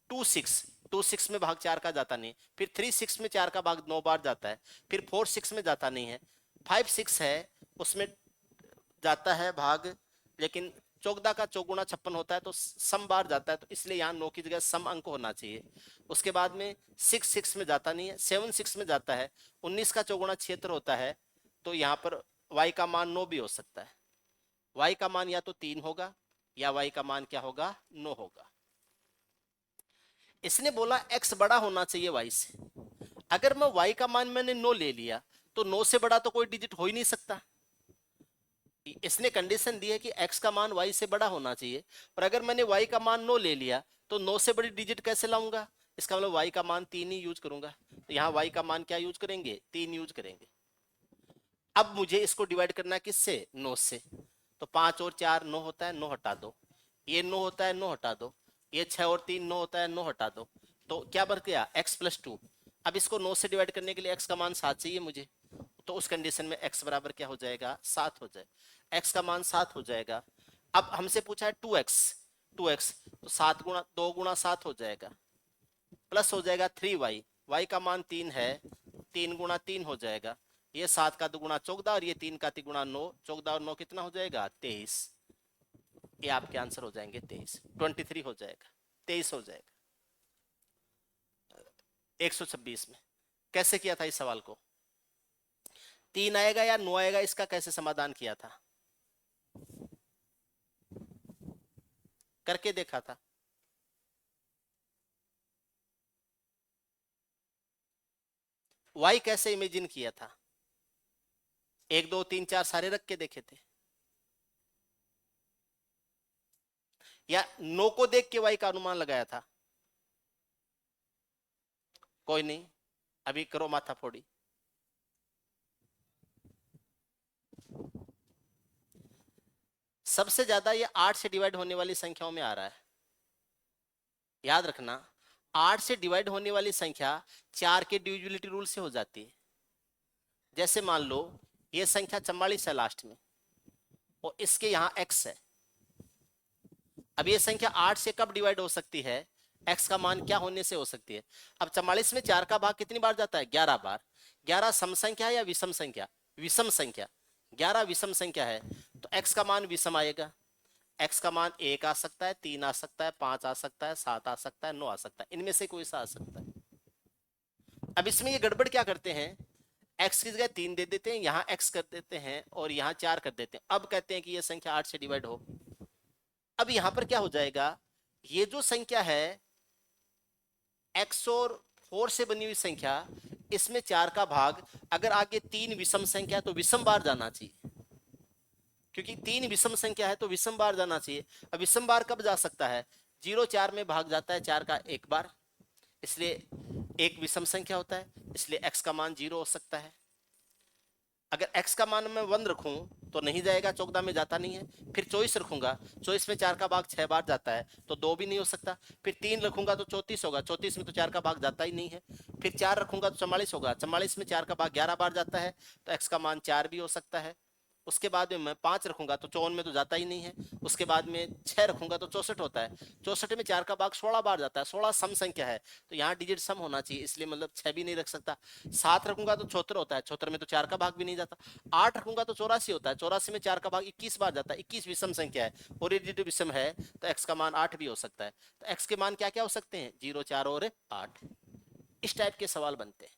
2 6, 2 6 में भाग 4 का जाता नहीं, फिर 3 6 में 4 का भाग 9 बार जाता है, फिर 4 6 में जाता नहीं है, 5 6 है उसमें जाता है भाग, लेकिन चौगदा का चौगुना 56 होता है तो सम बार जाता है, तो इसलिए यहाँ 9 की जगह सम अंक होना चाहिए। उसके बाद में 6 6 में जाता नहीं है, 7 6 में जाता है, 19 का चौगुना 76 होता है, तो यहाँ पर y का मान 9 भी हो सकता है। y का मान या तो 3 होगा या y का मान क्या होगा 9 होगा। इसने बोला x बड़ा होना चाहिए y से। अगर मैं y का मान मैंने 9 ले लिया तो 9 से बड़ा तो कोई डिजिट हो ही नहीं सकता। इसने कंडीशन दी है कि x का मान y से बड़ा होना चाहिए, और अगर मैंने y का मान 9 ले लिया तो 9 से बड़ी डिजिट कैसे लाऊंगा, इसका मतलब y का मान 3 ही यूज करूंगा। तो यहाँ y का मान क्या यूज करेंगे 3 यूज करेंगे। अब मुझे इसको डिवाइड करना है किससे 9 से, तो 5 और 4 9 होता है, 9 हटा दो, ये 9 होता है 9 हटा दो, ये 6 और 3 9 होता है 9 हटा दो, तो क्या बच गया x प्लस 2। अब इसको 9 से डिवाइड करने के लिए x का मान 7 चाहिए मुझे, तो उस कंडीशन में x बराबर क्या हो जाएगा 7 हो जाए, x का मान 7 हो जाएगा। अब हमसे पूछा है 2x, 2x तो 7 गुणा 2 गुणा 7 हो जाएगा, प्लस हो जाएगा 3y, y का मान 3 है, 3 गुणा 3 हो जाएगा, ये 7 का दुगुना 14 और ये 3 का तिगुना 9, 14 और 9 कितना हो जाएगा 23। ये आपके आंसर हो जाएंगे 23, 23 हो जाएगा, 23 हो जाएगा 126 में। कैसे किया था इस सवाल को, 3 आएगा या 9 आएगा, इसका कैसे समाधान किया था, करके देखा था। y कैसे इमेजिन किया था, 1 2 3 4 सारे रख के देखे थे, या 9 को देख के y का अनुमान लगाया था। कोई नहीं, अभी करो माथा फोड़ी। सबसे ज्यादा ये 8 से डिवाइड होने वाली संख्याओं में आ रहा है, याद रखना। 8 से डिवाइड होने वाली संख्या 4 के डिविजिबिलिटी रूल से हो जाती है। जैसे मान लो ये संख्या 44 है लास्ट में, और इसके यहाँ x है। अब ये संख्या 8 से कब डिवाइड हो सकती है, x का मान क्या होने से हो सकती है। अब 44 में 4 का भाग कितनी बार जाता है, 11 बार। 11 सम संख्या है या विषम संख्या, विषम संख्या। 11 विषम संख्या है, तो x का मान विषम आएगा। x का मान 1 आ सकता है, 3 आ सकता है, 5 आ सकता है, 7 आ सकता है, 9 आ सकता है, इनमें से कोई सा आ सकता है। अब इसमें ये गड़बड़ क्या करते हैं, x की जगह 3 दे देते हैं, यहाँ x कर देते हैं और यहाँ 4 कर देते हैं। अब कहते हैं कि ये संख्या 8 से डिवाइड हो। अब यहां पर क्या हो जाएगा, ये जो संख्या है x और 4 से बनी हुई संख्या, इसमें 4 का भाग अगर आगे 3 विषम संख्या तो विषम बार जाना चाहिए, क्योंकि 3 विषम संख्या है तो विषम बार जाना चाहिए। अब विषम बार कब जा सकता है, 0 4 में भाग जाता है 4 का एक बार, इसलिए एक विषम संख्या होता है, इसलिए x का मान 0 हो सकता है। अगर x का मान मैं 1 रखूं तो नहीं जाएगा, 14 में जाता नहीं है। फिर 24 रखूंगा, 24 में 4 का भाग 6 बार जाता है, तो 2 भी नहीं हो सकता। फिर 3 रखूंगा तो 34 होगा, 34 में तो 4 का भाग जाता ही नहीं है। फिर 4 रखूंगा तो 44 होगा, 44 में 4 का भाग 11 बार जाता है, तो x का मान 4 भी हो सकता है। उसके बाद में मैं 5 रखूंगा तो 54 में तो जाता ही नहीं है। उसके बाद में 6 रखूंगा तो 64 होता है, 64 में 4 का भाग 16 बार जाता है, 16 सम संख्या है, तो यहाँ डिजिट सम होना चाहिए, इसलिए मतलब 6 भी नहीं रख सकता। 7 रखूंगा तो 76 होता है, 76 में तो 4 का भाग भी नहीं जाता। 8 रखूंगा तो 84 होता है, 84 में 4 का भाग 21 बार जाता है, 21 विषम संख्या है और ये डिजिट विषम है, तो x का मान 8 भी हो सकता है। तो x के मान क्या क्या हो सकते हैं, 0 4 और 8। इस टाइप के सवाल बनते हैं।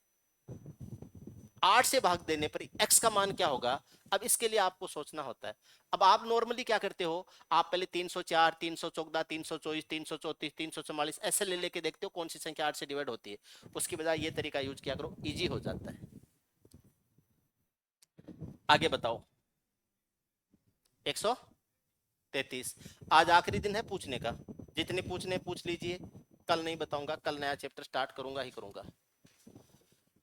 8 से भाग देने पर x का मान क्या होगा, अब इसके लिए आपको सोचना होता है। अब आप नॉर्मली क्या करते हो, आप पहले 304 314 324 334 344 ऐसे ले लेके देखते हो कौन सी संख्या 8 से डिवाइड होती है। उसकी बजाय ये तरीका यूज किया करो, इजी हो जाता है। आगे बताओ। 133। आज आखिरी दिन है पूछने का, जितने पूछने पूछ लीजिए, कल नहीं बताऊंगा, कल नया चैप्टर स्टार्ट करूंगा ही करूंगा।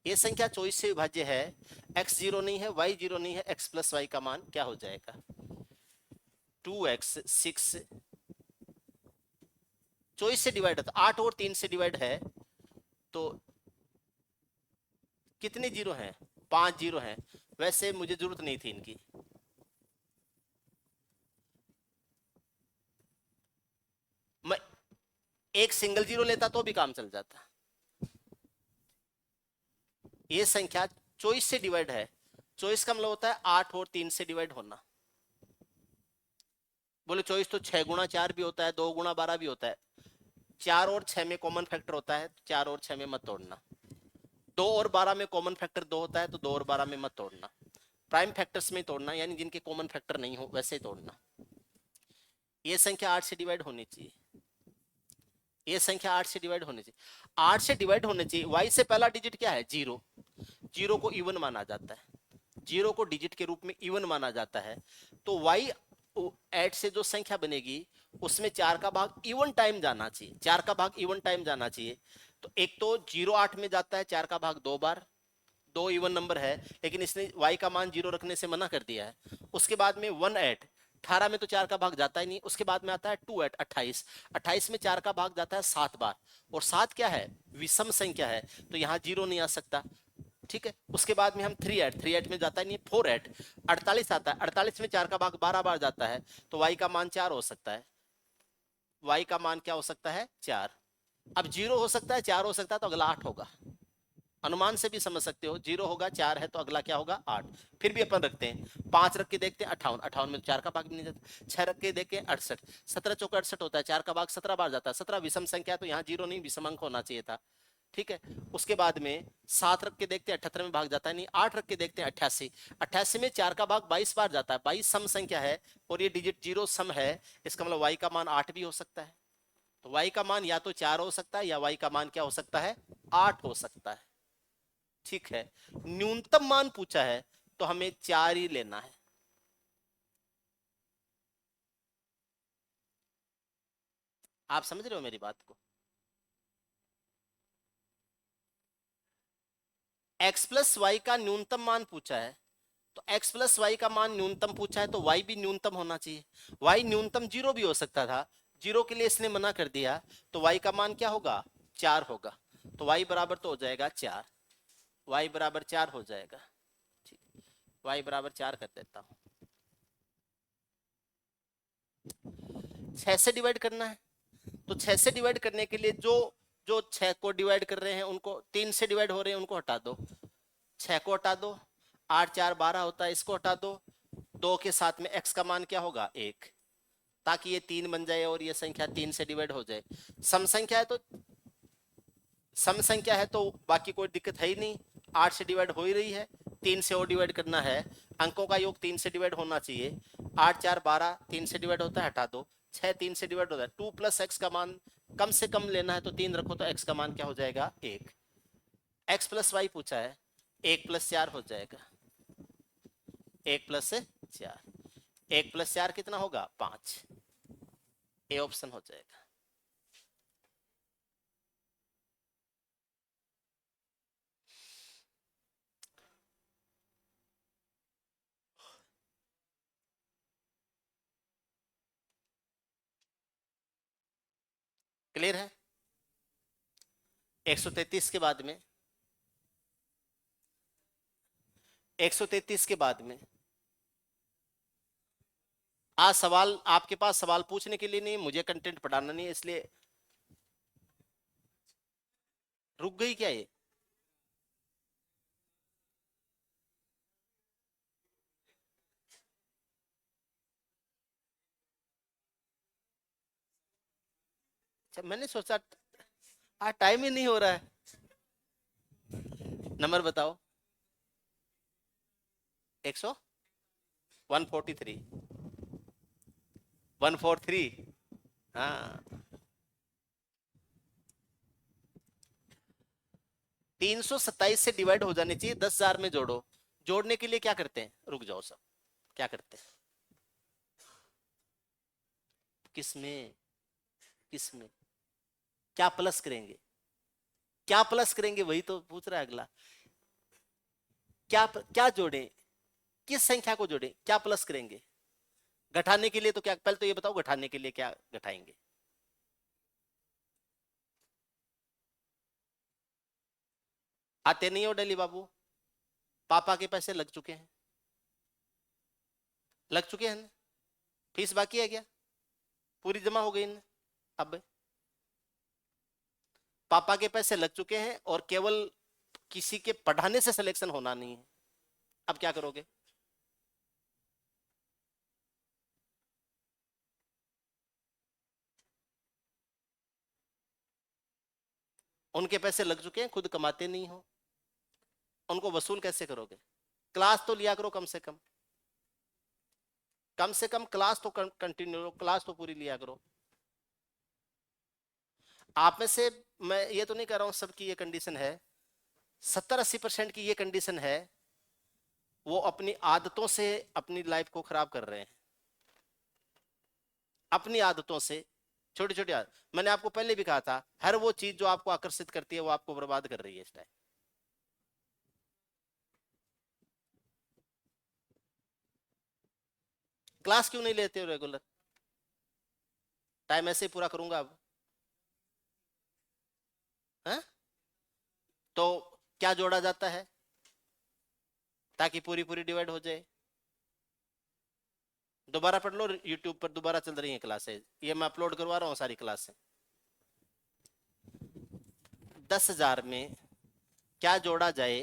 ये संख्या 24 से विभाज्य है, x 0 नहीं है, y 0 नहीं है, x प्लस वाई का मान क्या हो जाएगा, 2x 6। 24 से डिवाइड है तो 8 और 3 से डिवाइड है, तो कितने जीरो हैं, 5 जीरो हैं। वैसे मुझे जरूरत नहीं थी इनकी, मैं एक सिंगल जीरो लेता तो भी काम चल जाता। ये संख्या 24 से डिवाइड है, 24 का मतलब होता है 8 और 3 से डिवाइड होना। बोले 24 तो 6 गुणा 4 भी होता है, 2 गुणा 12 भी होता है। 4 और 6 में कॉमन फैक्टर होता है, 4 और 6 में मत तोड़ना। 2 और 12 में कॉमन फैक्टर 2 होता है, तो 2 और 12 में मत तोड़ना। प्राइम फैक्टर्स में तोड़ना, यानी जिनके कॉमन फैक्टर नहीं हो वैसे ही तोड़ना। ये संख्या 8 से डिवाइड होनी चाहिए, ये संख्या 8 से डिवाइड होनी चाहिए, 8 से डिवाइड होनी चाहिए। y से पहला डिजिट क्या है, 0। 0 को इवन माना जाता है, 0 को डिजिट के रूप में इवन माना जाता है। तो y एट से जो संख्या बनेगी उसमें 4 का भाग इवन टाइम जाना चाहिए, 4 का भाग इवन टाइम जाना चाहिए। तो एक तो 0 8 में जाता है 4 का भाग 2 बार, 2 इवन नंबर है, लेकिन इसने y का मान 0 रखने से मना कर दिया है। उसके बाद में 1 8, 18 में तो 4 का भाग जाता ही नहीं। उसके बाद में आता है 2 8, 28, 28 में 4 का भाग जाता है 7 बार, और 7 क्या है, विषम संख्या है, तो यहाँ 0 नहीं आ सकता। ठीक है, उसके बाद में हम 3 8, 3 8 में जाता नहीं, 4 8, 48 आता है, 48 में 4 का भाग 12 बार जाता है, तो y का मान 4 हो सकता है। y का मान क्या हो सकता है, 4। अब 0 हो सकता है, 4 हो सकता है, तो अगला 8 होगा। अनुमान से भी समझ सकते हो, 0 होगा, 4 है तो अगला क्या होगा, 8। फिर भी अपन रखते हैं, 5 रख के देखते हैं 58, 58 में 4 का भाग भी नहीं जाता। 6 रख के देखें 68, 17 चौका 68 होता है, 4 का भाग 17 बार जाता है, 17 विषम संख्या, तो यहाँ 0 नहीं विषम अंक होना चाहिए था। ठीक है, उसके बाद में 7 रख के देखते हैं 78 में भाग जाता है नहीं, 8 रख के देखते हैं 88, 88 में 4 का भाग 22 बार जाता है, 22 सम संख्या है और ये डिजिट 0 सम है, इसका मतलब y का मान 8 भी हो सकता है। तो y का मान या तो 4 हो सकता है या y का मान क्या हो सकता है, 8 हो सकता है। ठीक है, न्यूनतम मान पूछा है तो हमें 4 ही लेना है। आप समझ रहे हो मेरी बात को। x प्लस वाई का न्यूनतम मान पूछा है, तो x प्लस वाई का मान न्यूनतम पूछा है, तो y भी न्यूनतम होना चाहिए। y न्यूनतम 0 भी हो सकता था, 0 के लिए इसने मना कर दिया, तो y का मान क्या होगा, 4 होगा। तो y बराबर तो हो जाएगा 4, y बराबर 4 हो जाएगा। ठीक, y बराबर 4 कर देता हूं। 6 से डिवाइड करना है, तो 6 से डिवाइड करने के लिए जो जो 6 को डिवाइड कर रहे हैं उनको, 3 से डिवाइड हो रहे हैं उनको हटा दो, 6 को हटा दो, 8 4 12 होता है, इसको हटा दो, 2 के साथ में x का मान क्या होगा 1, ताकि ये 3 बन जाए और ये संख्या 3 से डिवाइड हो जाए। सम संख्या है तो, सम संख्या है तो बाकी कोई दिक्कत है ही नहीं, 8 से डिवाइड हो ही रही है, 3 से और डिवाइड करना है, अंकों का योग 3 से डिवाइड होना चाहिए, 8 4 12 3 से डिवाइड होता है, हटा दो, 6 3 से डिवाइड होता है, 2 प्लस एक्स का मान कम से कम लेना है तो 3 रखो, तो x का मान क्या हो जाएगा 1, x प्लस वाई पूछा है, 1 प्लस 4 हो जाएगा, 1 प्लस 4, 1 प्लस 4 कितना होगा 5, ए ऑप्शन हो जाएगा। क्लियर है। 133 के बाद में, 133 के बाद में आज सवाल आपके पास सवाल पूछने के लिए नहीं, मुझे कंटेंट पढ़ाना नहीं है, इसलिए रुक गई क्या ये। अच्छा, मैंने सोचा आज टाइम ही नहीं हो रहा है। नंबर बताओ। 100 143 143, हाँ। 327 से डिवाइड हो जाने चाहिए, 10,000 में जोड़ो, जोड़ने के लिए क्या करते हैं, रुक जाओ सब, क्या करते हैं, किसमें, किसमें क्या प्लस करेंगे, क्या प्लस करेंगे, वही तो पूछ रहा है अगला। क्या जोड़े, किस संख्या को जोड़े, क्या प्लस करेंगे, घटाने के लिए तो क्या, पहले तो ये बताओ घटाने के लिए क्या घटाएंगे। आते नहीं हो डेली बाबू, पापा के पैसे लग चुके हैं, लग चुके हैं, फीस बाकी है क्या, पूरी जमा हो गई न? अब पापा के पैसे लग चुके हैं और केवल किसी के पढ़ाने से सिलेक्शन होना नहीं है, अब क्या करोगे। उनके पैसे लग चुके हैं, खुद कमाते नहीं हो, उनको वसूल कैसे करोगे। क्लास तो लिया करो कम से कम, कम से कम क्लास तो कंटिन्यू, क्लास तो पूरी लिया करो। आप में से मैं ये तो नहीं कह रहा हूं सबकी ये कंडीशन है, 70-80% की ये कंडीशन है, वो अपनी आदतों से अपनी लाइफ को खराब कर रहे हैं, अपनी आदतों से, छोटी छोटी आदत। मैंने आपको पहले भी कहा था, हर वो चीज जो आपको आकर्षित करती है वो आपको बर्बाद कर रही है इस टाइम। क्लास क्यों नहीं लेते हो रेगुलर, टाइम ऐसे ही पूरा करूंगा अब, है? तो क्या जोड़ा जाता है ताकि पूरी पूरी डिवाइड हो जाए, दोबारा पढ़ लो, यूट्यूब पर दोबारा चल रही है क्लासेज, ये मैं अपलोड करवा रहा हूँ सारी क्लासें। 10,000 में क्या जोड़ा जाए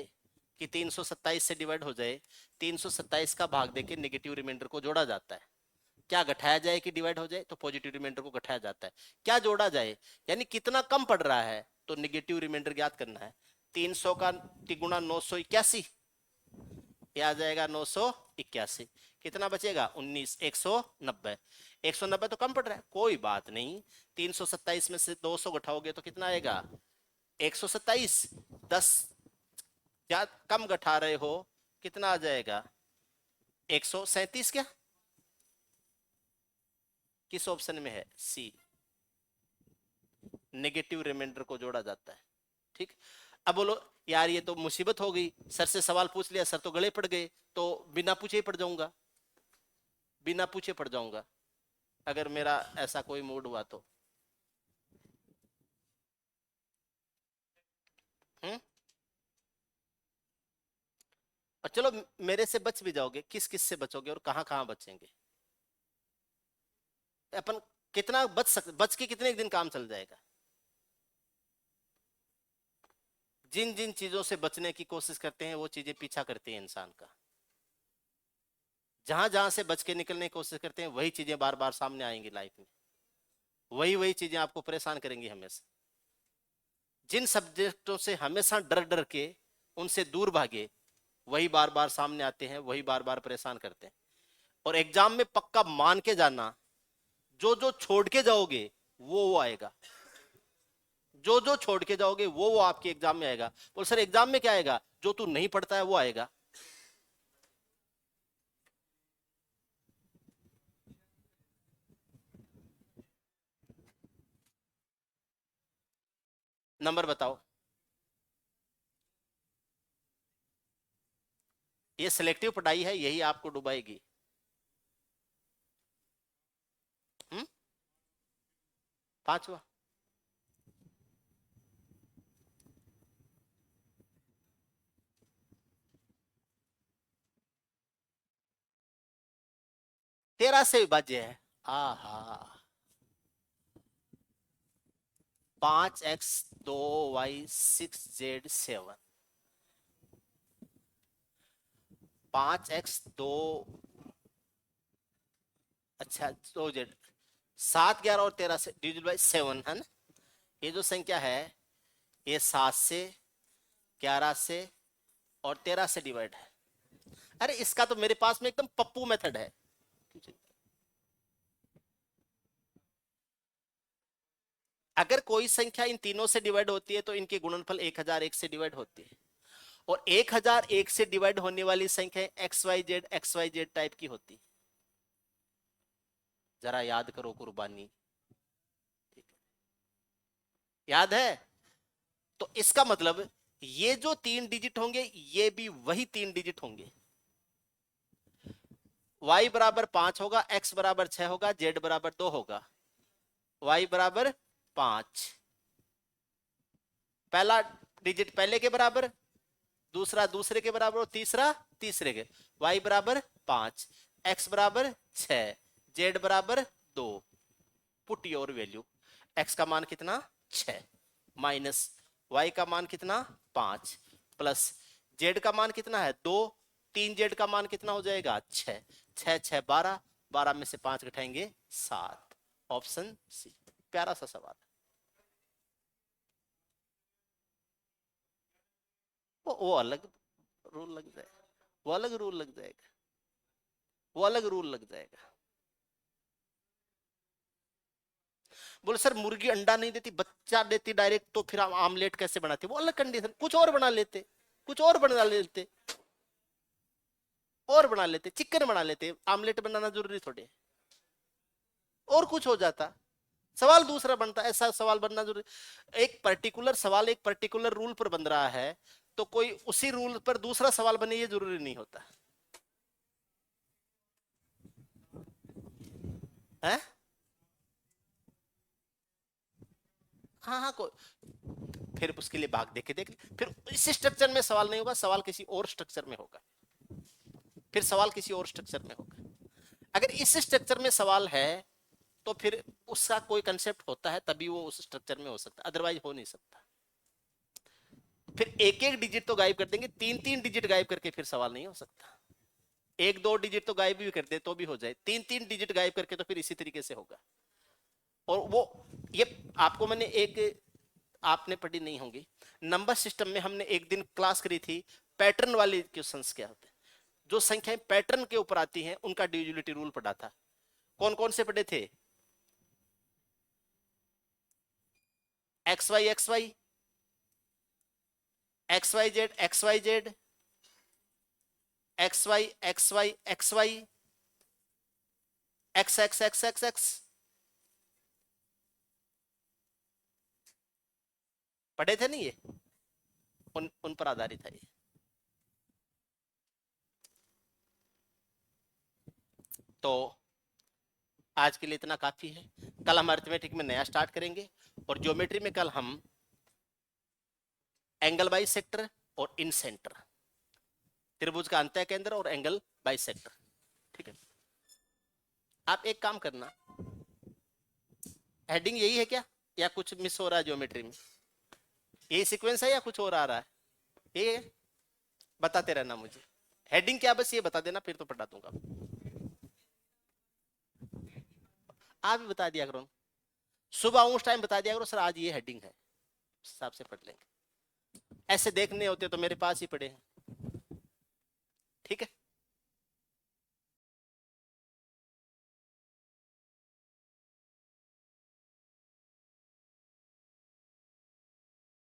कि 327 से डिवाइड हो जाए, 327 का भाग देके नेगेटिव रिमाइंडर को जोड़ा जाता है, क्या घटाया जाए कि डिवाइड हो जाए, तो पॉजिटिव रिमाइंडर को घटाया जाता है, क्या जोड़ा जाए यानी कितना कम पड़ रहा है, तो नेगेटिव रिमाइंडर ज्ञात करना है। 300 का तिगुना 981, ये आ जाएगा 981, कितना बचेगा 19, 190, 190 तो कम पड़ रहा है, कोई बात नहीं, 327 में से 200 घटाओगे तो कितना आएगा 127, 10 क्या कम घटा रहे हो, कितना आ जाएगा 137, क्या किस ऑप्शन में है, सी, नेगेटिव रिमाइंडर को जोड़ा जाता है। ठीक, अब बोलो यार ये तो मुसीबत हो गई, सर से सवाल पूछ लिया, सर तो गले पड़ गए, तो बिना पूछे ही पड़ जाऊंगा, बिना पूछे पड़ जाऊंगा अगर मेरा ऐसा कोई मूड हुआ तो। हम्म। और चलो मेरे से बच भी जाओगे, किस किस से बचोगे और कहां कहां बचेंगे? अपन कितना बच के कितने दिन काम चल जाएगा? जिन जिन चीजों से बचने की कोशिश करते हैं वो चीजें पीछा करती हैं इंसान का। जहां जहां से बच के निकलने की कोशिश करते हैं वही चीजें बार बार सामने आएंगी लाइफ में, वही वही चीजें आपको परेशान करेंगी हमेशा। जिन सब्जेक्टों से हमेशा डर डर के उनसे दूर भागे, वही बार बार सामने आते हैं, वही बार बार परेशान करते हैं। और एग्जाम में पक्का मान के जाना, जो जो छोड़ के जाओगे वो आएगा, जो जो छोड़ के जाओगे वो आपके एग्जाम में आएगा। बोल सर एग्जाम में क्या आएगा? जो तू नहीं पढ़ता है वो आएगा। नंबर बताओ। ये सिलेक्टिव पढ़ाई है, यही आपको डुबाएगी। हम्म। पांचवा। तेरह से विभाज्य है। आहा। 5x 2y 6z 7। 5x 2, अच्छा 2z, 7 11 और 13 से डिवाइड बाई 7 है ना। ये जो संख्या है ये 7 से 11 से और 13 से डिवाइड है। अरे इसका तो मेरे पास में एकदम पप्पू मेथड है। अगर कोई संख्या इन तीनों से डिवाइड होती है तो इनके गुणनफल 1001 से डिवाइड होती है, और 1001 से डिवाइड होने वाली संख्या XYZ टाइप की होती है। जरा याद करो कुर्बानी, याद है? तो इसका मतलब ये जो 3 डिजिट होंगे ये भी वही 3 डिजिट होंगे। y बराबर 5 होगा, x बराबर 6 होगा, z बराबर 2 होगा। y बराबर 5, पहला डिजिट पहले के बराबर, दूसरा दूसरे के बराबर और तीसरा तीसरे के। y बराबर 5, x बराबर 6, z बराबर 2। Put your value. x का मान कितना? 6, माइनस y का मान कितना? 5, प्लस z का मान कितना है? 2। 3z का मान कितना हो जाएगा? 6। 6 6 12, 12 में से 5 घटाएंगे 7। Option C. प्यारा सा सवाल। वो अलग रूल लग जाएगा, वो अलग रूल लग जाएगा, वो अलग रूल लग जाएगा। बोले सर मुर्गी अंडा नहीं देती, बच्चा देती डायरेक्ट, तो फिर हम आमलेट कैसे बनाते? वो अलग कंडीशन, कुछ और बना लेते, कुछ और बना लेते, और बना लेते, चिकन बना लेते, आमलेट बनाना जरूरी थोड़े, और कुछ हो जाता, सवाल दूसरा बनता। ऐसा सवाल बनना जरूरी, एक पर्टिकुलर सवाल एक पर्टिकुलर रूल पर बन रहा है, तो कोई उसी रूल पर दूसरा सवाल बने ये जरूरी नहीं होता है। हाँ हाँ कोई, फिर उसके लिए भाग देख के देख, फिर इस स्ट्रक्चर में सवाल नहीं होगा, सवाल किसी और स्ट्रक्चर में होगा, फिर सवाल किसी और स्ट्रक्चर में होगा। अगर इस स्ट्रक्चर में सवाल है तो फिर उसका कोई कंसेप्ट होता है, तभी वो उस स्ट्रक्चर में हो सकता, अदरवाइज हो नहीं सकता। फिर एक एक डिजिट तो गायब कर देंगे, 3 3 डिजिट गायब करके फिर सवाल नहीं हो सकता। एक दो डिजिट तो गायब भी कर दे तो भी हो जाए, 3 3 डिजिट गायब करके तो फिर इसी तरीके से होगा। और वो ये आपको मैंने एक, आपने पढ़ी नहीं होंगी, नंबर सिस्टम में हमने एक दिन क्लास करी थी, पैटर्न वाले क्वेश्चंस क्या होते हैं, जो संख्याएं पैटर्न के ऊपर आती हैं उनका डिविजिबिलिटी रूल पढ़ा था। कौन कौन से पढ़े थे? X Y X Y, X Y Z X Y Z, X Y X Y X Y, X X X X X, पढ़े थे नहीं ये? उन पर आधारित है ये। तो आज के लिए इतना काफी है। कल हम अरिथमेटिक में नया स्टार्ट करेंगे और ज्योमेट्री में कल हम एंगल बाई सेक्टर और इन सेंटर, त्रिभुज का अंतः केंद्र और एंगल बाई सेक्टर। ठीक है, आप एक काम करना, हेडिंग यही है क्या या कुछ मिस हो रहा है ज्योमेट्री में? यही सीक्वेंस है या कुछ और आ रहा है? ये बताते रहना मुझे, हेडिंग क्या बस ये बता देना, फिर तो पढ़ा दूंगा। आप भी बता दिया करो, सुबह उस टाइम बता दिया करो, सर आज ये हेडिंग है, उस हिसाब से पढ़ लेंगे। ऐसे देखने होते तो मेरे पास ही पड़े हैं। ठीक है।